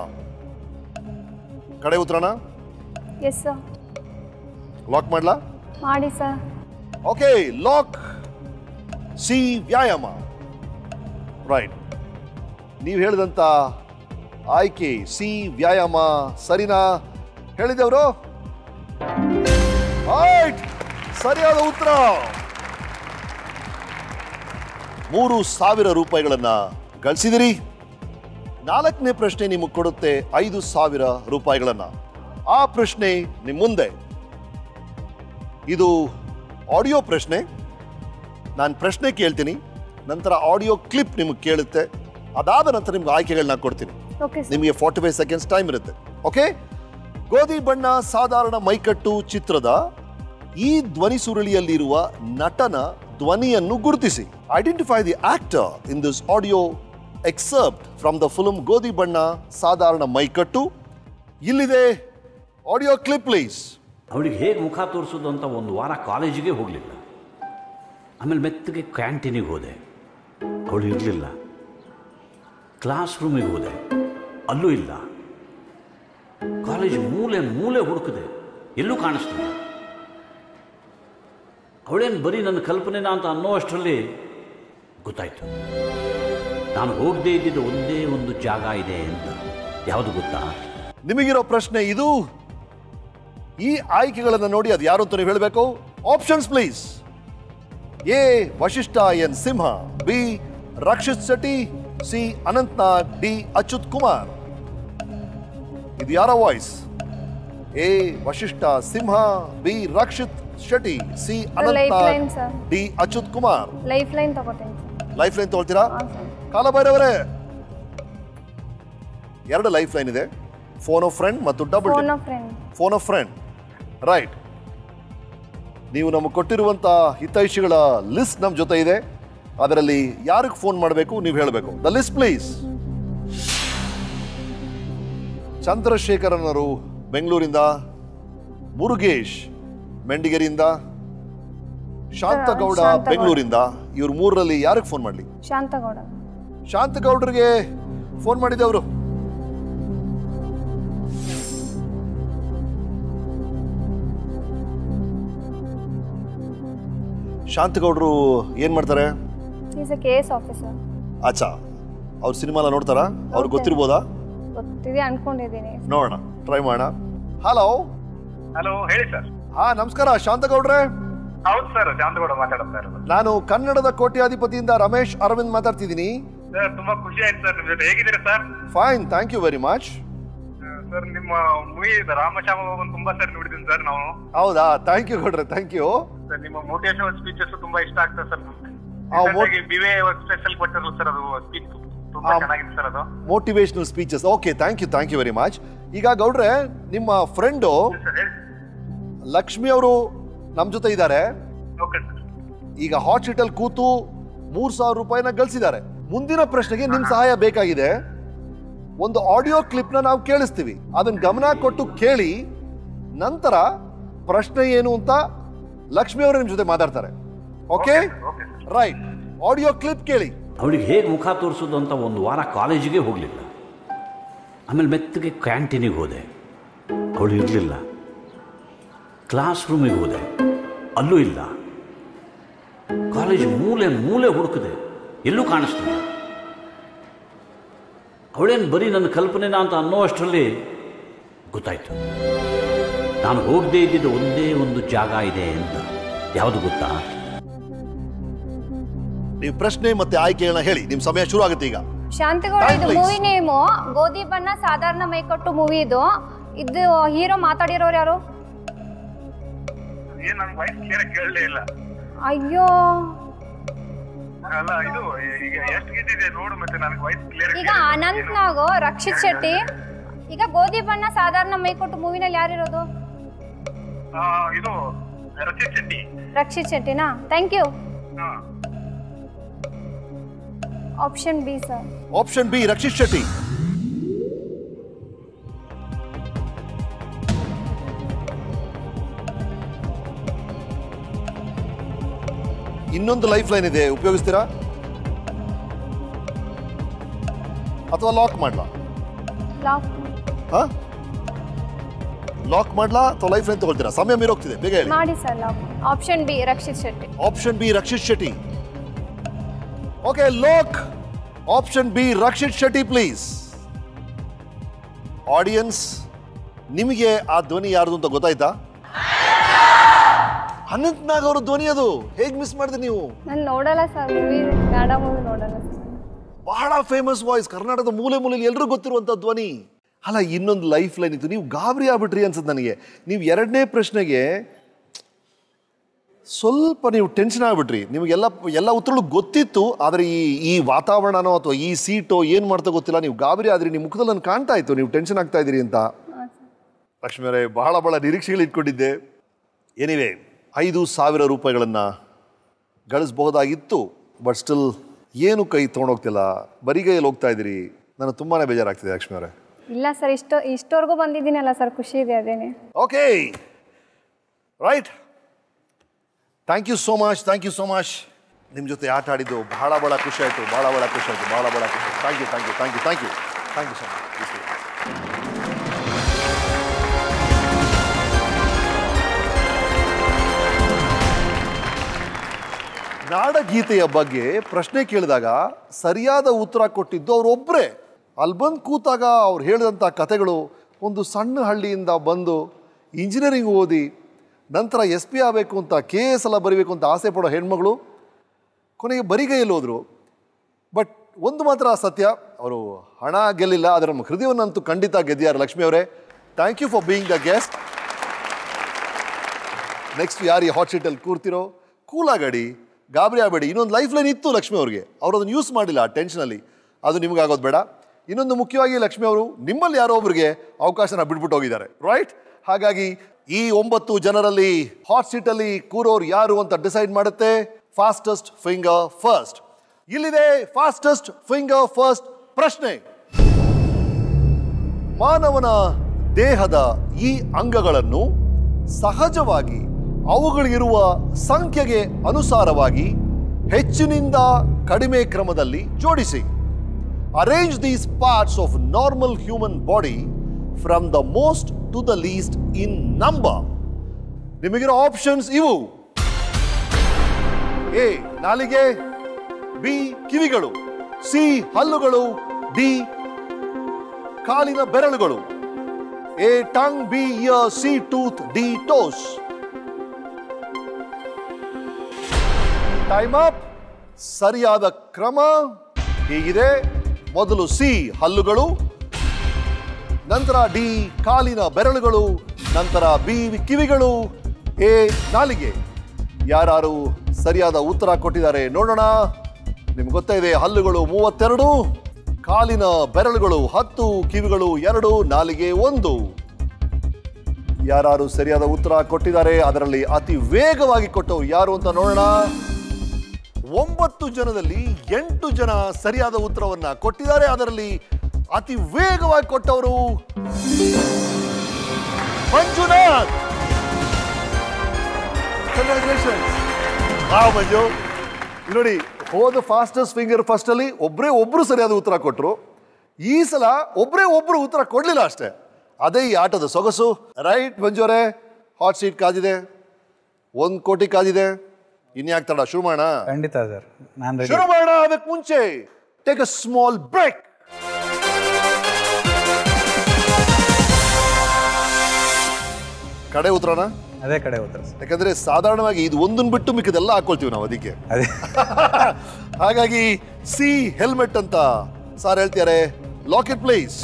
ಕಡೆ ಉತ್ತರನ? Yes sir. ಲಾಕ್ ಮಾಡ್ಲಾ? ಮಾಡಿ ಸರ್. Okay, lock. ಸಿ ವ್ಯಾಯಾಮ. ರೈಟ್. ನೀವು ಹೇಳಿದಂತ ಆಯ್ಕೆ ಸಿ ವ್ಯಾಯಾಮ ಸರಿನಾ? ಹೇಳಿದವರು ರೈಟ್, ಸರಿಯಾದ ಉತ್ತರ. 3,000 ರೂಪಾಯಿಗಳನ್ನ ಗಳಿಸಿದಿರಿ. 4ನೇ ಪ್ರಶ್ನೆ ನಿಮಗೆ ಕೊಡುತ್ತೆ 5,000 ರೂಪಾಯಿಗಳನ್ನ. ಆ ಪ್ರಶ್ನೆ ನಿಮ್ಮ ಮುಂದೆ. ಇದು ಆಡಿಯೋ ಪ್ರಶ್ನೆ. ನಾನು ಪ್ರಶ್ನೆ ಕೇಳ್ತೀನಿ, ನಂತರ ಆಡಿಯೋ ಕ್ಲಿಪ್ ನಿಮಗೆ ಕೇಳುತ್ತೆ. ಅದಾದ ನಂತರ ನಿಮ್ಗೆ ಆಯ್ಕೆಗಳನ್ನ ಕೊಡ್ತೀನಿ. ನಿಮಗೆ 45 ಸೆಕೆಂಡ್ಸ್ ಟೈಮ್ ಇರುತ್ತೆ. ಓಕೆ. ಗೋಧಿ ಬಣ್ಣ ಸಾಧಾರಣ ಮೈಕಟ್ಟು ಚಿತ್ರದ ಈ ಧ್ವನಿ ಸುರುಳಿಯಲ್ಲಿರುವ ನಟನ ಧ್ವನಿಯನ್ನು ಗುರುತಿಸಿ. Identify the actor in this audio excerpt from the film Godhi Banna ಸಾಧಾರಣ ಮೈಕಟ್ಟು. ಇಲ್ಲಿದೆ ಆಡಿಯೋ ಕ್ಲಿಪ್ ಪ್ಲೀಸ್. ಅವಳಿಗೆ ಹೇಗೆ ಮುಖ ತೋರಿಸೋದು ಅಂತ ಒಂದು ವಾರ ಕಾಲೇಜಿಗೆ ಹೋಗಲಿಲ್ಲ. ಆಮೇಲೆ ಮೆತ್ತಗೆ ಕ್ಯಾಂಟೀನಿಗೆ ಹೋದೆ, ಅವಳು ಇರಲಿಲ್ಲ. ಕ್ಲಾಸ್ ರೂಮಿಗೆ ಹೋದೆ, ಅಲ್ಲೂ ಇಲ್ಲ. ಕಾಲೇಜ್ ಮೂಲೆ ಮೂಲೆ ಹುಡುಕಿದೆ, ಎಲ್ಲೂ ಕಾಣಿಸ್ತಿಲ್ಲ. ಅವಳೇನು ಬರೀ ನನ್ನ ಕಲ್ಪನೆನಾ ಅಂತ ಅನ್ನೋ ಅಷ್ಟರಲ್ಲಿ ಗೊತ್ತಾಯ್ತು, ನಾನು ಹೋಗದೇ ಇದ್ದಿದ್ದು ಒಂದೇ ಒಂದು ಜಾಗ ಇದೆ ಅಂತ. ಯಾವುದು ಗೊತ್ತಾ? ನಿಮಗಿರೋ ಪ್ರಶ್ನೆ ಇದು. ಈ ಆಯ್ಕೆಗಳನ್ನು ನೋಡಿ ಅದು ಯಾರು ಅಂತ ನೀವು ಹೇಳಬೇಕು. Options please. A Vasishta N Simha, B Rakshit Shetty, C Anant Nag, D Achyut Kumar. ಇದು ಯಾರ voice? A Vasishta Simha, B Rakshit Shetty, C Anant Nag, D Achyut Kumar. Life line ತಗೋತೀನಿ. ಲೈಫ್ ಲೈನ್ ತಗೊಳ್ತೀರಾ? ಕಾಲಭೈರವರೇ, 2 ಲೈಫ್ ಲೈನ್ ಇದೆ. ಫೋನ್ ಆಫ್ ಫ್ರೆಂಡ್ ಮತ್ತು double phone of friend. Right. ನೀವು ನಮಗೆ ಕೊಟ್ಟಿರುವಂತ ಹಿತೈಷಿಗಳ ಲಿಸ್ಟ್ ನಮ್ಮ ಜೊತೆ ಇದೆ. ಅದರಲ್ಲಿ ಯಾರಿಗೆ ಫೋನ್ ಮಾಡಬೇಕು ನೀವು ಹೇಳಬೇಕು. The list please. ಚಂದ್ರಶೇಖರನ್ ಅವರು ಬೆಂಗಳೂರಿಂದ, ಮುರುಗೇಶ್ ಮೆಂಡಿಗೆರಿಯಿಂದ, ಶಾಂತಗೌಡ ಬೆಂಗಳೂರಿಂದ. ಇವ್ರು 3ರಲ್ಲಿ ಯಾರಿಗೆ ಫೋನ್ ಮಾಡಲಿ? ಶಾಂತಗೌಡ. ಶಾಂತಗೌಡರಿಗೆ ಫೋನ್ ಮಾಡಿದವರು. ಶಾಂತಗೌಡರು ಏನ್ ಮಾಡ್ತಾರೆ? Is a case officer. ಅಚ್ಚಾ, ಅವ್ರ ಸಿನಿಮಾ ಎಲ್ಲ ನೋಡ್ತಾರಾ? ಅವ್ರಿಗೆ ಗೊತ್ತಿರ್ಬೋದಾ? ಗೊತ್ತಿದೆ ಅನ್ಕೊಂಡಿದ್ದೀನಿ. ನೋಡೋಣ, ಟ್ರೈ ಮಾಡೋಣ. ಹಲೋ. ಹಲೋ, ಹೇಳಿ ಸರ್. ಹಾ, ನಮಸ್ಕಾರ ಶಾಂತಗೌಡ್ರೆ. ಹೌದು ಸರ್, ಶಾಂತಗೌಡ ಮಾತಾಡ್ತಾ ಇರೋದು. ನಾನು ಕನ್ನಡದ ಕೋಟ್ಯಾಧಿಪತಿಯಿಂದ ರಮೇಶ್ ಅರವಿಂದ್ ಮಾತಾಡ್ತಿದ್ದೀನಿ. ಸರ್, ತುಂಬಾ ಖುಷಿ ಆಯ್ತು ಸರ್. ನಿಮ್ ಜೊತೆ ಹೇಗಿದ್ದೀರಾ sir? Fine, thank you very much. Sir ನಿಮ್ಮ ಮೂವಿ ರಾಮಶ್ಯಾಮ ಬಾಬನ್ ತುಂಬಾ ಸರ್ ನೋಡಿದ್ದೀನಿ ಸರ್ ನಾವು. ಹೌದಾ? ಥ್ಯಾಂಕ್ ಯು ಗೌಡ್ರೆ, ಥ್ಯಾಂಕ್ ಯು. ಸರ್ ನಿಮ್ಮ ಮೋಟಿವೇಶನಲ್ ಸ್ಪೀಚಸ್ ತುಂಬಾ ಇಷ್ಟ ಆಗ್ತದೆ ಸರ್. ಬಿವೆ ಸ್ಪೆಷಲ್ ಕೊಟ್ಟಿರಲ್ಲ ಸರ್, ಅದು ಸ್ಪೀಚ್ ತುಂಬಾ ಚೆನ್ನಾಗಿದೆ ಸರ್ ಅದು. Motivational speeches. Okay, thank you very much. ಈಗ ಗೌಡ್ರೆ, ನಿಮ್ಮ ಫ್ರೆಂಡು ಲಕ್ಷ್ಮಿ ಅವರು ನಮ್ಮ ಜೊತೆ ಇದ್ದಾರೆ. ಈಗ ಹಾಟ್ ಶೀಟಲ್ಲಿ ಕೂತು 3,000 ರೂಪಾಯಿನ ಗಳಿಸಿದ್ದಾರೆ. ಮುಂದಿನ ಪ್ರಶ್ನೆಗೆ ನಿಮ್ ಸಹಾಯ ಬೇಕಾಗಿದೆ. ಒಂದು ಆಡಿಯೋ ಕ್ಲಿಪ್ನ ನಾವು ಕೇಳಿಸ್ತೀವಿ, ಅದನ್ನ ಗಮನ ಕೊಟ್ಟು ಕೇಳಿ. ನಂತರ ಪ್ರಶ್ನೆ ಏನು ಅಂತ ಲಕ್ಷ್ಮಿ ಅವರು ನಿಮ್ ಜೊತೆ ಮಾತಾಡ್ತಾರೆ. Okay, right. ಆಡಿಯೋ ಕ್ಲಿಪ್ ಕೇಳಿ. ಅವಳಿಗೆ ಹೇಗೆ ಮುಖ ತೋರಿಸೋದು ಅಂತ ಒಂದು ವಾರ ಕಾಲೇಜಿಗೆ ಹೋಗಲಿಲ್ಲ. ಆಮೇಲೆ ಮೆತ್ತಗೆ ಕ್ಯಾಂಟೀನಿಗೆ ಹೋದೆ, ಅವಳು ಇರಲಿಲ್ಲ. ಕ್ಲಾಸ್ ರೂಮಿಗೆ ಹೋದೆ, ಅಲ್ಲೂ ಇಲ್ಲ. ಕಾಲೇಜ್ ಮೂಲೆ ಮೂಲೆ ಹುಡುಕಿದೆ, ಎಲ್ಲೂ ಕಾಣಿಸ್ತಿಲ್ಲ. ಅವಳೇನು ಬರೀ ನನ್ನ ಕಲ್ಪನೆನ ಅಂತ ಅನ್ನೋ ಅಷ್ಟರಲ್ಲಿ ಗೊತ್ತಾಯ್ತು, ನಾನು ಹೋಗದೇ ಇದ್ದಿದ್ದು ಒಂದೇ ಒಂದು ಜಾಗ ಇದೆ ಅಂತ. ಯಾವುದು ಗೊತ್ತಾ? ನೀವು ಪ್ರಶ್ನೆ ಮತ್ತೆ ಆಯ್ಕೆಗಳನ್ನ ಹೇಳಿ, ನಿಮ್ ಸಮಯ ಶುರು ಆಗುತ್ತೆ ಈಗ. ಶಾಂತಿಗೌಡ, ಇದು ಮೂವಿ ನೇಮು ಗೋಧಿ ಬಣ್ಣ ಸಾಧಾರಣ ಮೈಕಟ್ಟು ಮೂವಿ. ಇದು ಹೀರೋ ಮಾತಾಡಿರೋರು ಯಾರು? ಅಯ್ಯೋ, ಅಲ್ಲ ಇದು ಈಗ ಎಷ್ಟು ಗೆದ್ದಿದೆ ನೋಡು, ಮತ್ತೆ ನನಗೆ ವಾಯ್ಸ್ ಕ್ಲಿಯರ್. ಈಗ ಅನಂತ್ ನಾಗು, ರಕ್ಷಿತ್ ಶೆಟ್ಟಿ. ಈಗ ಗೋಧಿ ಬಣ್ಣ ಸಾಧಾರಣ ಮೈಕೊಟ್ಟು ಮೂವಿನಲ್ಲಿ ಯಾರಿರೋದು? ಇದು ರಕ್ಷಿತ್ ಶೆಟ್ಟಿ. ರಕ್ಷಿತ್ ಶೆಟ್ಟಿನಾ? Thank you. Option B sir. Option B, Rakshit Shetty. ಇನ್ನೊಂದು ಲೈಫ್ ಲೈನ್ ಇದೆ, ಉಪಯೋಗಿಸ್ತೀರಾ ಅಥವಾ ಲಾಕ್ ಮಾಡ್ಲಾ? ಲಾಕ್ ಮಾಡ್ಲಾ ಅಥವಾ ಲೈಫ್ ಲೈನ್ ತಗೊಳ್ತೀರಾ? ಸಮಯ ಮೀರೋಗ್ತಿದೆ, ಬೇಗ ಹೇಳಿ. ಮಾಡಿ sir, lock. Option B, Rakshit Shetty. Option B, Rakshit Shetty. Okay, lock option B, Rakshit Shetty please. Audience, ನಿಮಗೆ ಆ ಧ್ವನಿ ಯಾರ್ದು ಅಂತ ಗೊತ್ತಾಯ್ತಾ? ಅನಂತ್ ನಾಗ್ ಅವ್ರ ಧ್ವನಿ ಅದು. ಹೇಗೆ ಮಿಸ್ ಮಾಡಿದೆ ನೀವು? ನಾನು ನೋಡಲ್ಲ ಸರ್ ಮೂವಿ, ಕನ್ನಡ ಮೂವಿ ನೋಡಲ್ಲ ಸರ್. ಬಹಳ ಫೇಮಸ್ ವಾಯ್ಸ್, ಕರ್ನಾಟಕದ ಮೂಲೆ ಮೂಲೆಯಲ್ಲಿ ಎಲ್ಲರೂ ಗೊತ್ತಿರುವಂತ ಧ್ವನಿ. ಅಲ್ಲ, ಇನ್ನೊಂದು ಲೈಫ್ ಲೈನ್ ಇತ್ತು. ನೀವು ಗಾಬರಿ ಆಗ್ಬಿಟ್ರಿ ಅನ್ಸುತ್ತೆ ನನಗೆ. ನೀವು ಎರಡನೇ ಪ್ರಶ್ನೆಗೆ ಸ್ವಲ್ಪ ನೀವು ಟೆನ್ಷನ್ ಆಗ್ಬಿಟ್ರಿ. ನಿಮಗೆಲ್ಲ ಉತ್ತರಗಳು ಗೊತ್ತಿತ್ತು, ಆದರೆ ಈ ವಾತಾವರಣನೋ ಅಥವಾ ಈ ಸೀಟೋ ಏನು ಮಾಡ್ತಾ ಗೊತ್ತಿಲ್ಲ, ನೀವು ಗಾಬರಿ ಆದ್ರಿ. ನಿಮ್ಮ ಮುಖದಲ್ಲಿ ನಾನು ಕಾಣ್ತಾ ಇತ್ತು ನೀವು ಟೆನ್ಷನ್ ಆಗ್ತಾ ಇದ್ದೀರಿ ಅಂತ. ಲಕ್ಷ್ಮಿ ಅವರೇ, ಬಹಳ ನಿರೀಕ್ಷೆಗಳು ಇಟ್ಕೊಂಡಿದ್ದೆ. ಎನಿವೇ, 5,000 ರೂಪಾಯಿಗಳನ್ನು ಗಳಿಸಬಹುದಾಗಿತ್ತು. ಬಟ್ ಸ್ಟಿಲ್ ಏನು ಕೈ ತೊಗೊಂಡೋಗ್ತಿಲ್ಲ, ಬರಿಗೈಯಲ್ಲಿ ಹೋಗ್ತಾ ಇದ್ದೀರಿ. ನನಗೆ ತುಂಬಾ ಬೇಜಾರಾಗ್ತಿದೆ ಲಕ್ಷ್ಮಿ ಅವರೇ. ಇಲ್ಲ ಸರ್, ಇಷ್ಟವರೆಗೂ ಬಂದಿದ್ದೀನಲ್ಲ ಸರ್, ಖುಷಿ ಇದೆ ಅದೇನೆ. Okay, right. Thank you so much, thank you so much. ನಿಮ್ಮ ಜೊತೆ ಆಟ ಆಡಿದ್ದು ಬಹಳ ಖುಷಿ ಆಯಿತು, ಬಹಳ ಖುಷಿ ಆಯಿತು, ಬಹಳ ಖುಷಿ. Thank you so much. ನಾಡಗೀತೆಯ ಬಗ್ಗೆ ಪ್ರಶ್ನೆ ಕೇಳಿದಾಗ ಸರಿಯಾದ ಉತ್ತರ ಕೊಟ್ಟಿದ್ದು ಅವರೊಬ್ಬರೇ. ಅಲ್ಲಿ ಬಂದು ಕೂತಾಗ ಅವ್ರು ಹೇಳಿದಂಥ ಕಥೆಗಳು, ಒಂದು ಸಣ್ಣ ಹಳ್ಳಿಯಿಂದ ಬಂದು ಇಂಜಿನಿಯರಿಂಗ್ ಓದಿ ನಂತರ SP ಆಗಬೇಕು ಅಂತ, KS ಎಲ್ಲ ಬರೀಬೇಕು ಅಂತ ಆಸೆ ಪಡೋ ಹೆಣ್ಮಗಳು ಕೊನೆಗೆ ಬರಿಗೈಯಲ್ಲಿ ಹೋದರು. ಬಟ್ ಒಂದು ಮಾತ್ರ ಸತ್ಯ, ಅವರು ಹಣ ಗೆಲ್ಲಿಲ್ಲ, ಅದರ ನಮ್ಮ ಹೃದಯವನ್ನಂತೂ ಖಂಡಿತ ಗೆದ್ದಿದ್ದಾರೆ. ಲಕ್ಷ್ಮಿ ಅವರೇ, thank you for being the guest. Next ಯಾರು ಈ ಹಾಟ್ ಶೀಟಲ್ಲಿ ಕೂರ್ತಿರೋ, ಕೂಲಾಗಡಿ, ಗಾಬರಿ ಆಗಬೇಡಿ. ಇನ್ನೊಂದು ಲೈಫ್ ಲೈನ್ ಇತ್ತು ಲಕ್ಷ್ಮಿ ಅವ್ರಿಗೆ, ಅವರು ಅದನ್ನು ಯೂಸ್ ಮಾಡಿಲ್ಲ ಟೆನ್ಷನಲ್ಲಿ. ಅದು ನಿಮಗಾಗೋದು ಬೇಡ. ಇನ್ನೊಂದು ಮುಖ್ಯವಾಗಿ ಲಕ್ಷ್ಮಿ ಅವರು ನಿಮ್ಮಲ್ಲಿ ಯಾರೋ ಒಬ್ಬರಿಗೆ ಅವಕಾಶನ ಬಿಟ್ಬಿಟ್ಟು ಹೋಗಿದ್ದಾರೆ, ರೈಟ್? ಹಾಗಾಗಿ ಈ 9 ಜನರಲ್ಲಿ ಹಾಟ್ ಸೀಟಲ್ಲಿ ಕೂರೋರು ಯಾರು ಅಂತ ಡಿಸೈಡ್ ಮಾಡುತ್ತೆ ಫಾಸ್ಟೆಸ್ಟ್ ಫಿಂಗರ್ ಫಸ್ಟ್. ಇಲ್ಲಿದೆ ಫಾಸ್ಟೆಸ್ಟ್ ಫಿಂಗರ್ ಫಸ್ಟ್ ಪ್ರಶ್ನೆ. ಮಾನವನ ದೇಹದ ಈ ಅಂಗಗಳನ್ನು ಸಹಜವಾಗಿ ಅವುಗಳಿರುವ ಸಂಖ್ಯೆಗೆ ಅನುಸಾರವಾಗಿ ಹೆಚ್ಚಿನಿಂದ ಕಡಿಮೆ ಕ್ರಮದಲ್ಲಿ ಜೋಡಿಸಿ. Arrange these parts of normal human body from the most to the least in number. ನಿಮಗಿರೋ ಆಪ್ಷನ್ಸ್ ಇವು: ಎ ನಾಲಿಗೆ, ಬಿ ಕಿವಿಗಳು, ಸಿ ಹಲ್ಲುಗಳು, ಡಿ ಕಾಲಿನ ಬೆರಳುಗಳು. A tongue, B ear, C tooth, D toes. Time up. ಸರಿಯಾದ ಕ್ರಮ ಹೀಗಿದೆ: ಮೊದಲು ಸಿ ಹಲ್ಲುಗಳು, ನಂತರ ಡಿ ಕಾಲಿನ ಬೆರಳುಗಳು, ನಂತರ ಬಿ ಕಿವಿಗಳು, ಎ ನಾಲಿಗೆ. ಯಾರು ಸರಿಯಾದ ಉತ್ತರ ಕೊಟ್ಟಿದ್ದಾರೆ ನೋಡೋಣ. ನಿಮ್ಗೆ ಗೊತ್ತಾ ಇದೆ, ಹಲ್ಲುಗಳು 32, ಕಾಲಿನ ಬೆರಳುಗಳು 10, ಕಿವಿಗಳು 2, ನಾಲಿಗೆ 1. ಯಾರು ಸರಿಯಾದ ಉತ್ತರ ಕೊಟ್ಟಿದ್ದಾರೆ, ಅದರಲ್ಲಿ ಅತಿ ವೇಗವಾಗಿ ಕೊಟ್ಟವರು ಯಾರು ಅಂತ ನೋಡೋಣ. 9 ಜನದಲ್ಲಿ 8 ಜನ ಸರಿಯಾದ ಉತ್ತರವನ್ನ ಕೊಟ್ಟಿದ್ದಾರೆ. ಅದರಲ್ಲಿ ಅತಿ ವೇಗವಾಗಿ ಕೊಟ್ಟವರು ಮಂಜುನಾಥ್. ಕಂಗ್ರಾಚುಲೇಷನ್ಸ್. ಮಂಜು, ನೋಡಿ, ಹೋದ ಫಾಸ್ಟೆಸ್ಟ್ ಫಿಂಗರ್ ಫಸ್ಟ್ ಅಲ್ಲಿ ಒಬ್ರು ಸರಿಯಾದ ಉತ್ತರ ಕೊಟ್ಟರು. ಈ ಸಲ ಒಬ್ರು ಉತ್ತರ ಕೊಡ್ಲಿಲ್ಲ ಅಷ್ಟೇ. ಅದೇ ಈ ಆಟದ ಸೊಗಸು. ರೈಟ್ ಮಂಜು ಅವರೇ, ಹಾಟ್ ಸೀಟ್ ಕಾದಿದೆ, 1 ಕೋಟಿ ಕಾದಿದೆ. ಇನ್ಯಾಕ್ ತಡ, ಶುರು ಮಾಡೋಣ? ಖಂಡಿತ ಸರ್, ನಾನು ಶುರು ಮಾಡೋಣ. ಅದಕ್ಕೆ ಮುಂಚೆ ಟೇಕ್ ಅ ಸ್ಮಾಲ್ ಬ್ರೇಕ್. ಕಡೆ ಉತ್ತರನ? ಅದೇ ಕಡೆ ಉತ್ತರ. ಯಾಕಂದ್ರೆ ಸಾಧಾರಣವಾಗಿ ಇದು ಒಂದನ್ನು ಬಿಟ್ಟು ಮಿಕ್ಕದೆಲ್ಲ ಹಾಕೊಳ್ತೀವಿ ನಾವು ಅದಕ್ಕೆ. ಹಾಗಾಗಿ ಸಿ ಹೆಲ್ಮೆಟ್ ಅಂತ ಸಾರ್ ಹೇಳ್ತಿದ್ದಾರೆ. Lock it please.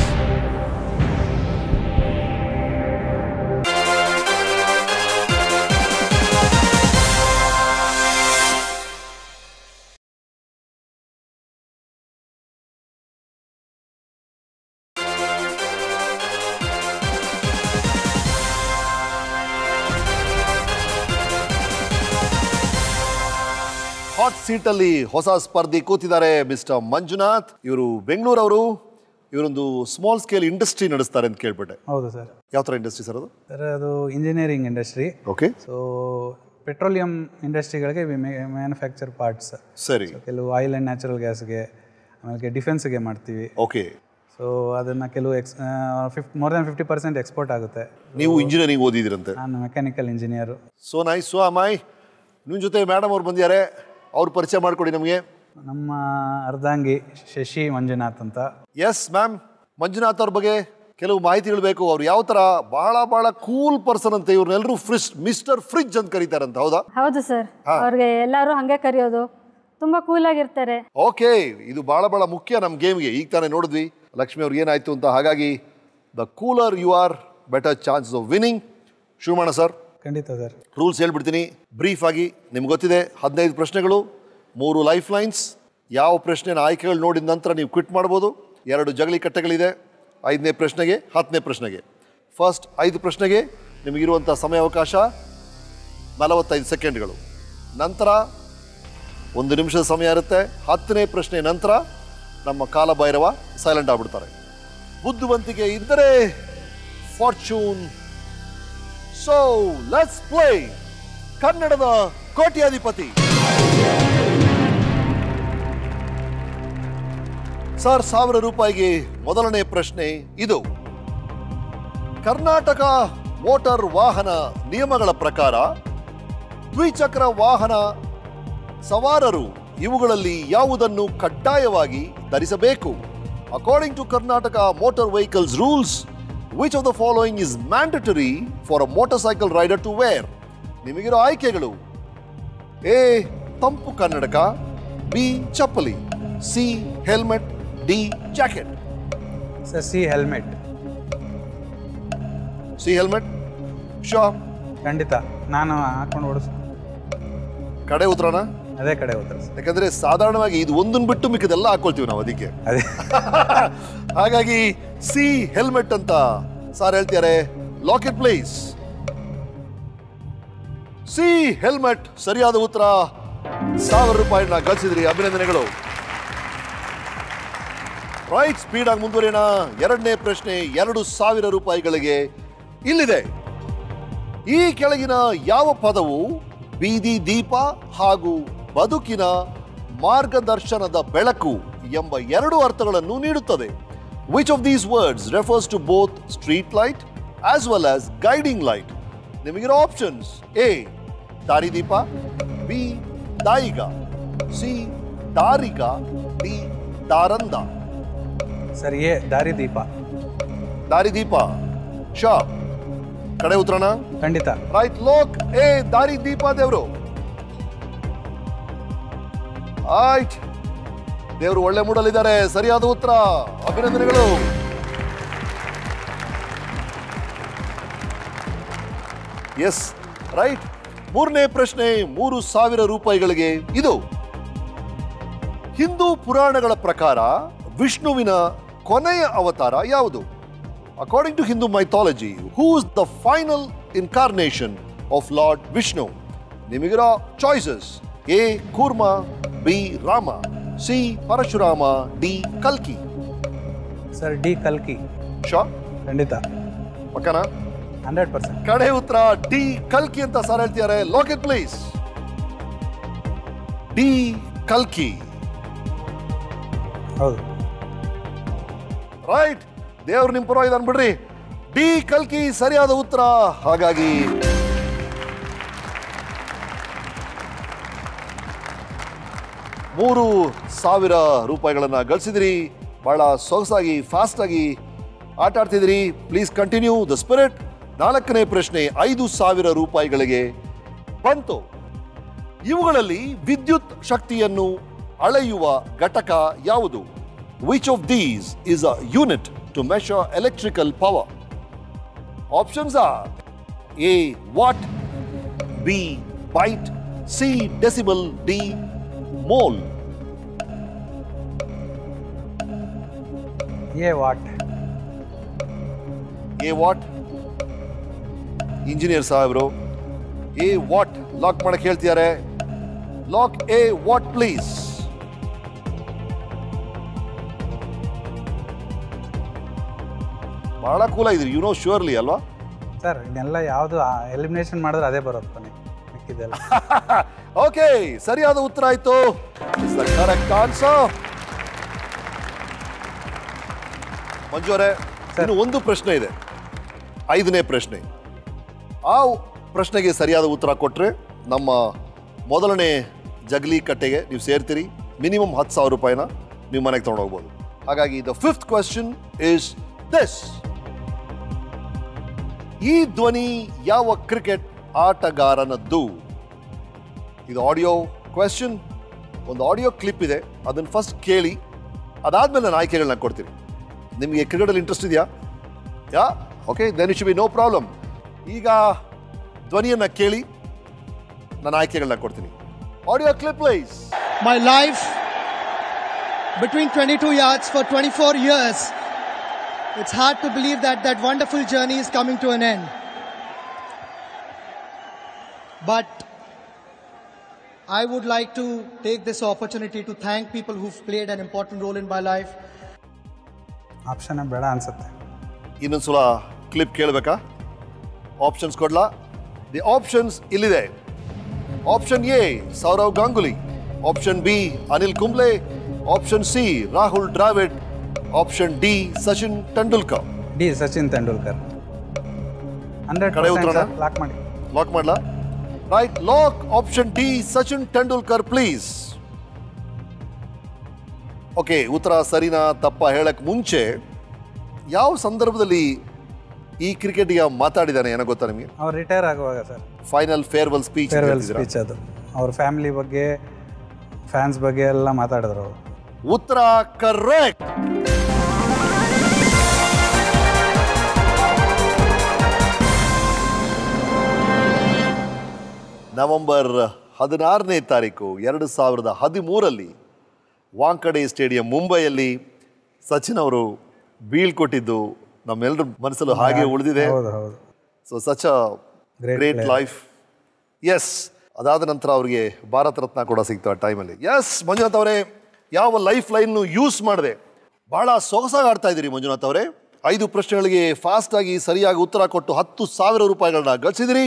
Hot seat ಅಲ್ಲಿ ಹೊಸ ಸ್ಪರ್ಧಿ ಕೂತಿದ್ದಾರೆ, ಮಿಸ್ಟರ್ ಮಂಜುನಾಥ್. ಇವರು ಬೆಂಗಳೂರವರು. ಇವರೊಂದು ಸ್ಮಾಲ್ ಸ್ಕೇಲ್ ಇಂಡಸ್ಟ್ರಿ ನಡೆಸ್ತಾರೆ ಅಂತ ಕೇಳ್ಬಿಟ್ಟೆ. ಹೌದು ಸರ್. ಯಾವ ಥರ ಇಂಡಸ್ಟ್ರಿ ಸರ್ ಅದು? ಸರ್ ಅದು engineering industry. Okay. So petroleum ಇಂಡಸ್ಟ್ರಿಗಳಿಗೆ ಮ್ಯಾನುಫ್ಯಾಕ್ಚರ್ ಪಾರ್ಟ್ಸ್. ಸರಿ. ಕೆಲವು ಆಯಿಲ್ ಆ್ಯಂಡ್ ನ್ಯಾಚುರಲ್ ಗ್ಯಾಸ್ಗೆ, ಆಮೇಲೆ ಡಿಫೆನ್ಸ್ಗೆ ಮಾಡ್ತೀವಿ. ಓಕೆ. ಸೊ ಅದನ್ನು ಕೆಲವು more than 50% ಎಕ್ಸ್ಪೋರ್ಟ್ ಆಗುತ್ತೆ. ನೀವು ಇಂಜಿನಿಯರಿಂಗ್ ಓದಿದ್ರಂತೆ? ನಾನು mechanical engineer. So nice. So ಅಮ್ಮಾಯ್, ನಿಮ್ಮ ಜೊತೆ ಮೇಡಮ್ ಅವ್ರು ಬಂದಿದ್ದಾರೆ, ಅವ್ರ ಪರಿಚಯ ಮಾಡಿಕೊಡಿ ನಮಗೆ. ನಮ್ಮ ಅರ್ಧಾಂಗಿ ಶಶಿ ಮಂಜುನಾಥ್ ಅಂತ. Yes ma'am. ಮಂಜುನಾಥ್ ಅವ್ರ ಬಗ್ಗೆ ಕೆಲವು ಮಾಹಿತಿಗಳು ಬೇಕು. ಅವ್ರು ಯಾವ ಥರ ಬಹಳ ಕೂಲ್ ಪರ್ಸನ್ ಅಂತ. ಇವ್ರನ್ನೆಲ್ಲರೂ ಮಿಸ್ಟರ್ ಫ್ರಿಡ್ಜ್ ಅಂತ ಕರೀತಾರಂತ, ಹೌದಾ? ಹೌದು ಸರ್, ಅವ್ರಿಗೆ ಎಲ್ಲರೂ ಹಂಗೆ ಕರೆಯೋದು. ತುಂಬಾ ಕೂಲ್ ಆಗಿರ್ತಾರೆ. ಓಕೆ, ಇದು ಬಹಳ ಮುಖ್ಯ ನಮ್ಮ ಗೇಮ್ಗೆ. ಈಗ ತಾನೇ ನೋಡಿದ್ವಿ ಲಕ್ಷ್ಮಿ ಅವ್ರಿಗೆ ಏನಾಯ್ತು ಅಂತ. ಹಾಗಾಗಿ the cooler you are, better chances of winning. ಶುರು ಮಾಡೋಣ ಸರ್? ಖಂಡಿತ ಸರ್. ರೂಲ್ಸ್ ಹೇಳ್ಬಿಡ್ತೀನಿ ಬ್ರೀಫ್ ಆಗಿ. ನಿಮ್ಗೆ ಗೊತ್ತಿದೆ, 15 ಪ್ರಶ್ನೆಗಳು, 3 ಲೈಫ್ ಲೈನ್ಸ್. ಯಾವ ಪ್ರಶ್ನೆನ ಆಯ್ಕೆಗಳು ನೋಡಿದ ನಂತರ ನೀವು ಕ್ವಿಟ್ ಮಾಡ್ಬೋದು. 2 ಜಗಲಿ ಕಟ್ಟೆಗಳಿದೆ, 5ನೇ ಪ್ರಶ್ನೆಗೆ 10ನೇ ಪ್ರಶ್ನೆಗೆ. ಫಸ್ಟ್ 5 ಪ್ರಶ್ನೆಗೆ ನಿಮಗಿರುವಂಥ ಸಮಯಾವಕಾಶ 45 ಸೆಕೆಂಡ್ಗಳು. ನಂತರ 1 ನಿಮಿಷದ ಸಮಯ ಇರುತ್ತೆ. 10ನೇ ಪ್ರಶ್ನೆ ನಂತರ ನಮ್ಮ ಕಾಲಭೈರವ ಸೈಲೆಂಟ್ ಆಗ್ಬಿಡ್ತಾರೆ. ಬುದ್ಧಿವಂತಿಕೆ ಇದ್ದರೆ ಫಾರ್ಚೂನ್. ಸೊ ಲೆಟ್ಸ್ ಪ್ಲೇ ಕನ್ನಡದ ಕೋಟ್ಯಾಧಿಪತಿ. ಸರ್, 1000 ರೂಪಾಯಿಗೆ ಮೊದಲನೇ ಪ್ರಶ್ನೆ ಇದು. ಕರ್ನಾಟಕ ಮೋಟಾರ್ ವಾಹನ ನಿಯಮಗಳ ಪ್ರಕಾರ ದ್ವಿಚಕ್ರ ವಾಹನ ಸವಾರರು ಇವುಗಳಲ್ಲಿ ಯಾವುದನ್ನು ಕಡ್ಡಾಯವಾಗಿ ಧರಿಸಬೇಕು? According to Karnataka motor vehicles rules, which of the following is mandatory for a motorcycle rider to wear? ನಿಮಗಿರೋ ಆಯ್ಕೆಗಳು: ಎ ತಂಪು ಕನ್ನಡಕ, ಬಿ ಚಪ್ಪಲಿ, C helmet, D jacket. Sir, C helmet. C helmet sure? ಖಂಡಿತ, ನಾನು ಹಾಕೊಂಡು ಓಡಿಸ್. ಕಡೆ ಉತ್ತರನ? ಅದೇ ಕಡೆ ಉತ್ತರ. ಯಾಕಂದ್ರೆ ಸಾಧಾರಣವಾಗಿ ಇದು ಒಂದನ್ನು ಬಿಟ್ಟು ಮಿಕ್ಕದೆಲ್ಲ ಹಾಕೊಳ್ತೀವಿ ನಾವು ಅದಕ್ಕೆ. ಹಾಗಾಗಿ ಸಿ ಹೆಲ್ಮೆಟ್ ಅಂತ ಸಾರ್ ಹೇಳ್ತಿದ್ದಾರೆ. Lock it please. C helmet ಸರಿಯಾದ ಉತ್ತರ. 1000 ರೂಪಾಯಿನ ಗಳಿಸಿದ್ರಿ, ಅಭಿನಂದನೆಗಳು. ರೈಟ್, ಸ್ಪೀಡ್ ಆಗಿ ಮುಂದುವರಿಯೋಣ. 2ನೇ ಪ್ರಶ್ನೆ 2000 ರೂಪಾಯಿಗಳಿಗೆ ಇಲ್ಲಿದೆ. ಈ ಕೆಳಗಿನ ಯಾವ ಪದವು ಬೀದಿ ದೀಪ ಹಾಗೂ ಬದುಕಿನ ಮಾರ್ಗದರ್ಶನದ ಬೆಳಕು ಎಂಬ 2 ಅರ್ಥಗಳನ್ನು ನೀಡುತ್ತದೆ? Which of these words refers to both street light as well as guiding light? ನಿಮಗಿರೋ ಆಪ್ಷನ್ಸ್: ಎ ದಾರಿದೀಪ, ಬಿ ದಾಯಿಗ, ಸಿ ದಾರಿಗ, ಡಿ ದಾರಂದ. ಸರ್, ಎ ದಾರಿದೀಪ. ದಾರಿದೀಪ ಶಾ? ಕಡೆ ಉತ್ತರನ? ಖಂಡಿತ. ರೈಟ್, ಲೋಕ್ ಎ ದಾರಿದೀಪ ದೇವರು. ಆಯ್ತ್, ದೇವರು ಒಳ್ಳೆ ಮೂಡಲಿದ್ದಾರೆ. ಸರಿಯಾದ ಉತ್ತರ, ಅಭಿನಂದನೆಗಳು. Yes right. ಮೂರನೇ ಪ್ರಶ್ನೆ 3,000 ರೂಪಾಯಿಗಳಿಗೆ ಇದು. ಹಿಂದೂ ಪುರಾಣಗಳ ಪ್ರಕಾರ ವಿಷ್ಣುವಿನ ಕೊನೆಯ ಅವತಾರ ಯಾವುದು? According to Hindu mythology, who is the final incarnation of lord Vishnu? ನಿಮಗಿರೋ choices: A kurma, B Rama, C Parashurama, D ಕಲ್ಕಿ. ಸರ್ ಡಿ ಕಲ್ಕಿ. ಶಾ? ಖಂಡಿತ. ಪಕ್ಕನಾ? 100%. ಕಡೆ ಉತ್ತರ ಡಿ ಕಲ್ಕಿ ಅಂತ ಸರ್ ಹೇಳ್ತಿದ್ದಾರೆ. Lock it please. ಡಿ ಕಲ್ಕಿ. ಹೌದು. ರೈಟ್. ದೇವ್ರು ನಿಮ್ಮ ಪರವಾಗಿ ಅನ್ಬಿಡ್ರಿ. ಡಿ ಕಲ್ಕಿ ಸರಿಯಾದ ಉತ್ತರ. ಹಾಗಾಗಿ 3,000 ರೂಪಾಯಿಗಳನ್ನ ಗಳಿಸಿದ್ರಿ. ಬಹಳ ಸೊಗಸಾಗಿ ಫಾಸ್ಟ್ ಆಗಿ ಆಟ ಆಡ್ತಿದ್ರಿ. Please continue the spirit. 4ನೇ ಪ್ರಶ್ನೆ 5,000 ರೂಪಾಯಿಗಳಿಗೆ ಬಂತು. ಇವುಗಳಲ್ಲಿ ವಿದ್ಯುತ್ ಶಕ್ತಿಯನ್ನು ಅಳೆಯುವ ಘಟಕ ಯಾವುದು? Which of these is a unit to measure electrical power? Options are: A watt, B byte, C decibel, D mole. A watt. A watt. Engineer ಸಾಹೇಬ್ರು ಎ ವಾಟ್ ಲಾಕ್ ಮಾಡಕ್ಕೆ ಹೇಳ್ತಿದ್ದಾರೆ. Lock A watt please. ಬಹಳ cool ಇದ್ರಿ, you know surely ಅಲ್ವಾ ಸರ್? ಇದನ್ನೆಲ್ಲ ಯಾವುದು elimination ಮಾಡಿದ್ರೆ ಅದೇ ಬರೋದು ಕೊನೆ ಮಿಕ್ಕಿದೆಲ್ಲ. ಓಕೆ, ಸರಿಯಾದ ಉತ್ತರ ಆಯ್ತು. Correct answer. ಮಂಜು ಅವರೇ, ಇನ್ನು ಒಂದು ಪ್ರಶ್ನೆ ಇದೆ, 5ನೇ ಪ್ರಶ್ನೆ. ಆ ಪ್ರಶ್ನೆಗೆ ಸರಿಯಾದ ಉತ್ತರ ಕೊಟ್ಟರೆ ನಮ್ಮ ಮೊದಲನೇ ಜಗಲಿ ಕಟ್ಟೆಗೆ ನೀವು ಸೇರ್ತೀರಿ. ಮಿನಿಮಮ್ 10,000 ರೂಪಾಯಿನ ನೀವು ಮನೆಗೆ ತೊಗೊಂಡು ಹೋಗ್ಬೋದು. ಹಾಗಾಗಿ the 5th question is this: ಈ ಧ್ವನಿ ಯಾವ ಕ್ರಿಕೆಟ್ ಆಟಗಾರನದ್ದು? ಇದು ಆಡಿಯೋ ಕ್ವೆಶ್ಚನ್. ಒಂದು ಆಡಿಯೋ ಕ್ಲಿಪ್ ಇದೆ, ಅದನ್ನು ಫಸ್ಟ್ ಕೇಳಿ, ಅದಾದ್ಮೇಲೆ ನಾನು ಆಯ್ಕೆಗಳನ್ನ ಕೊಡ್ತೀನಿ. ನಿಮಗೆ ಕ್ರಿಕೆಟಲ್ಲಿ ಇಂಟ್ರೆಸ್ಟ್ ಇದೆಯಾ? Yeah okay, then it should be no problem. ಈಗ ಧ್ವನಿಯನ್ನು ಕೇಳಿ, ನಾನು ಆಯ್ಕೆಗಳನ್ನ ಕೊಡ್ತೀನಿ. Audio clip please. My life between 22 yards for 24 years. It's hard to believe that that wonderful journey is coming to an end. But I would like to take this opportunity to thank people who've played an important role in my life. Option ಬೇಡ ಅನ್ಸುತ್ತೆ. ಇನ್ನೊಂದ್ಸಲ clip ಕೇಳಬೇಕಾ? Options ಕೊಡ್ಲಾ? The options ಇಲ್ಲಿದೆ. Option A Sourav Ganguly, option B Anil Kumble, option C Rahul Dravid, option D Sachin Tendulkar. D Sachin Tendulkar. 100% lock ಮಾಡಿ. Lock ಮಾಡ್ಲಾ? Right, lock option D Sachin Tendulkar please. Okay, ಉತ್ತರ ಸರಿನಾ ತಪ್ಪ ಹೇಳಕ್ ಮುಂಚೆ ಯಾವ ಸಂದರ್ಭದಲ್ಲಿ ಈ ಕ್ರಿಕೆಟಿಗ ಮಾತಾಡಿದಾನೆ ಏನೋ ಗೊತ್ತಾ ನಿಮಗೆ? ಅವ್ರು ರಿಟೈರ್ ಆಗುವಾಗ sir. Final farewell speech. Speech ಅದು. ಅವ್ರ ಫ್ಯಾಮಿಲಿ ಬಗ್ಗೆ, ಫ್ಯಾನ್ಸ್ ಬಗ್ಗೆ ಎಲ್ಲ ಮಾತಾಡಿದ್ರು ಅವರು. ಉತ್ತರ ಕರೆಕ್ಟ್. ನವೆಂಬರ್ 16ನೇ ತಾರೀಕು 2013 ವಾಂಕಡೆ ಸ್ಟೇಡಿಯಂ ಮುಂಬೈಯಲ್ಲಿ ಸಚಿನ್ ಅವರು ಬೀಳ್ಕೊಟ್ಟಿದ್ದು ನಮ್ಮೆಲ್ಲರ ಮನಸ್ಸಲ್ಲೂ ಹಾಗೆ ಉಳಿದಿದೆ. So such a great life. Yes, ಅದಾದ ನಂತರ ಅವರಿಗೆ ಭಾರತ ರತ್ನ ಕೂಡ ಸಿಗ್ತು ಆ ಟೈಮಲ್ಲಿ. ಎಸ್ ಮಂಜುನಾಥ್ ಅವರೇ, ಯಾವ ಲೈಫ್ ಲೈನ್ ಯೂಸ್ ಮಾಡಿದೆ? ಬಹಳ ಸೊಗಸಾಗಿ ಆಡ್ತಾ ಇದ್ದೀರಿ ಮಂಜುನಾಥ್ ಅವರೇ. 5 ಪ್ರಶ್ನೆಗಳಿಗೆ ಫಾಸ್ಟ್ ಆಗಿ ಸರಿಯಾಗಿ ಉತ್ತರ ಕೊಟ್ಟು 10,000 ರೂಪಾಯಿಗಳನ್ನ ಗಳಿಸಿದಿರಿ.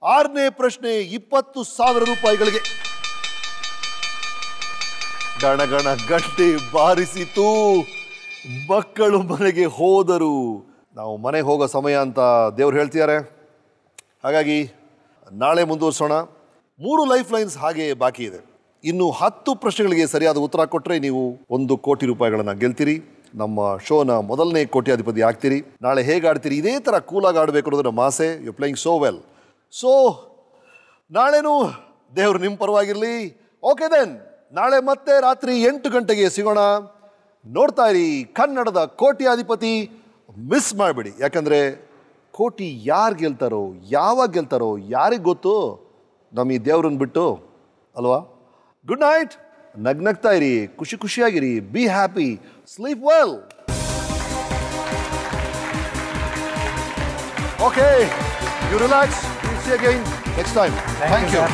6ನೇ ಪ್ರಶ್ನೆ 20,000 ರೂಪಾಯಿಗಳಿಗೆ. ಗಣಗಣ ಗಂಟೆ ಬಾರಿಸಿತು, ಮಕ್ಕಳು ಮನೆಗೆ ಹೋದರು. ನಾವು ಮನೆಗೆ ಹೋಗೋ ಸಮಯ ಅಂತ ದೇವ್ರು ಹೇಳ್ತಿದ್ದಾರೆ. ಹಾಗಾಗಿ ನಾಳೆ ಮುಂದುವರಿಸೋಣ. 3 ಲೈಫ್ ಲೈನ್ಸ್ ಹಾಗೆ ಬಾಕಿ ಇದೆ. ಇನ್ನು 10 ಪ್ರಶ್ನೆಗಳಿಗೆ ಸರಿಯಾದ ಉತ್ತರ ಕೊಟ್ಟರೆ ನೀವು 1 ಕೋಟಿ ರೂಪಾಯಿಗಳನ್ನು ಗೆಲ್ತೀರಿ. ನಮ್ಮ ಶೋನ ಮೊದಲನೇ ಕೋಟ್ಯಾಧಿಪತಿ ಆಗ್ತೀರಿ. ನಾಳೆ ಹೇಗೆ ಆಡ್ತೀರಿ ಇದೇ ಥರ ಕೂಲಾಗಿ ಆಡಬೇಕು ಅನ್ನೋದು ನಮ್ಮ ಆಸೆ. You playing so well. So ನಾಳೆನೂ ದೇವರು ನಿಮ್ಮ ಪರವಾಗಿರಲಿ. ಓಕೆ ದೆನ್, ನಾಳೆ ಮತ್ತೆ ರಾತ್ರಿ 8 ಗಂಟೆಗೆ ಸಿಗೋಣ. ನೋಡ್ತಾ ಇರಿ ಕನ್ನಡದ ಕೋಟ್ಯಾಧಿಪತಿ. ಮಿಸ್ ಮಾಡಬೇಡಿ, ಯಾಕಂದರೆ ಕೋಟಿ ಯಾರು ಗೆಲ್ತಾರೋ ಯಾವಾಗ ಗೆಲ್ತಾರೋ ಯಾರಿಗೆ ಗೊತ್ತು, ನಮ್ಮ ಈ ದೇವ್ರನ್ನ ಬಿಟ್ಟು ಅಲ್ವಾ. Good night. ನಗ್ನಗ್ತಾ ಇರಿ, ಖುಷಿ ಖುಷಿಯಾಗಿರಿ, be happy, sleep well. Okay, you relax. Will see again next time. Thank you.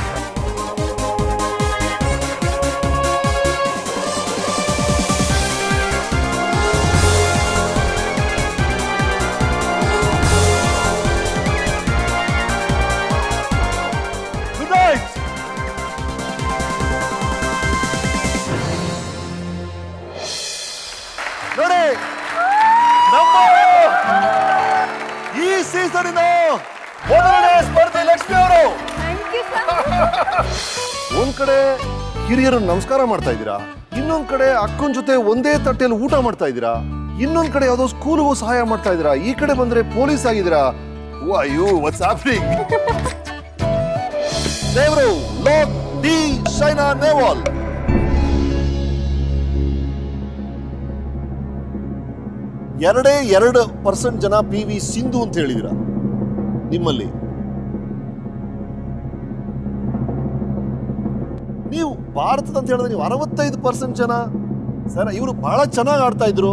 ನೋಡಿ, ನಮ್ಮ ಈ ಸೀಸನ್ ಮೊದಲನೇ ಸ್ಪರ್ಧಿ ಲಕ್ಷ್ಮಿ ಅವರು. ಒಂದ್ ಕಡೆ ಹಿರಿಯರು ನಮಸ್ಕಾರ ಮಾಡ್ತಾ ಇದ್ದೀರಾ, ಇನ್ನೊಂದ್ ಕಡೆ ಅಕ್ಕನ ಜೊತೆ ಒಂದೇ ತಟ್ಟೆಯಲ್ಲಿ ಊಟ ಮಾಡ್ತಾ ಇದ್ದೀರಾ, ಇನ್ನೊಂದ್ ಕಡೆ ಯಾವುದೋ ಸ್ಕೂಲ್ಗೂ ಸಹಾಯ ಮಾಡ್ತಾ ಇದ್ದೀರಾ, ಈ ಕಡೆ ಬಂದ್ರೆ ಪೊಲೀಸ್ ಆಗಿದ್ದೀರಾ. ಅಯ್ಯೋ, ವಾಟ್ಸ್ ಹ್ಯಾಪನಿಂಗ್? ದೇವರು ಲಾರ್ಡ್ ಡಿ ಶೈನಾ ನೆಹ್ವಾಲ್. ಎರಡೇ 2% ಜನ PV ಸಿಂಧು ಅಂತ ಹೇಳಿದಿರ. ನಿಮ್ಮಲ್ಲಿ ನೀವು ಭಾರತದ ಅಂತ ಹೇಳಿದ್ರೆ ನೀವು 65% ಜನ ಸರ್, ಇವರು ಬಹಳ ಚೆನ್ನಾಗಿ ಆಡ್ತಾ ಇದ್ರು.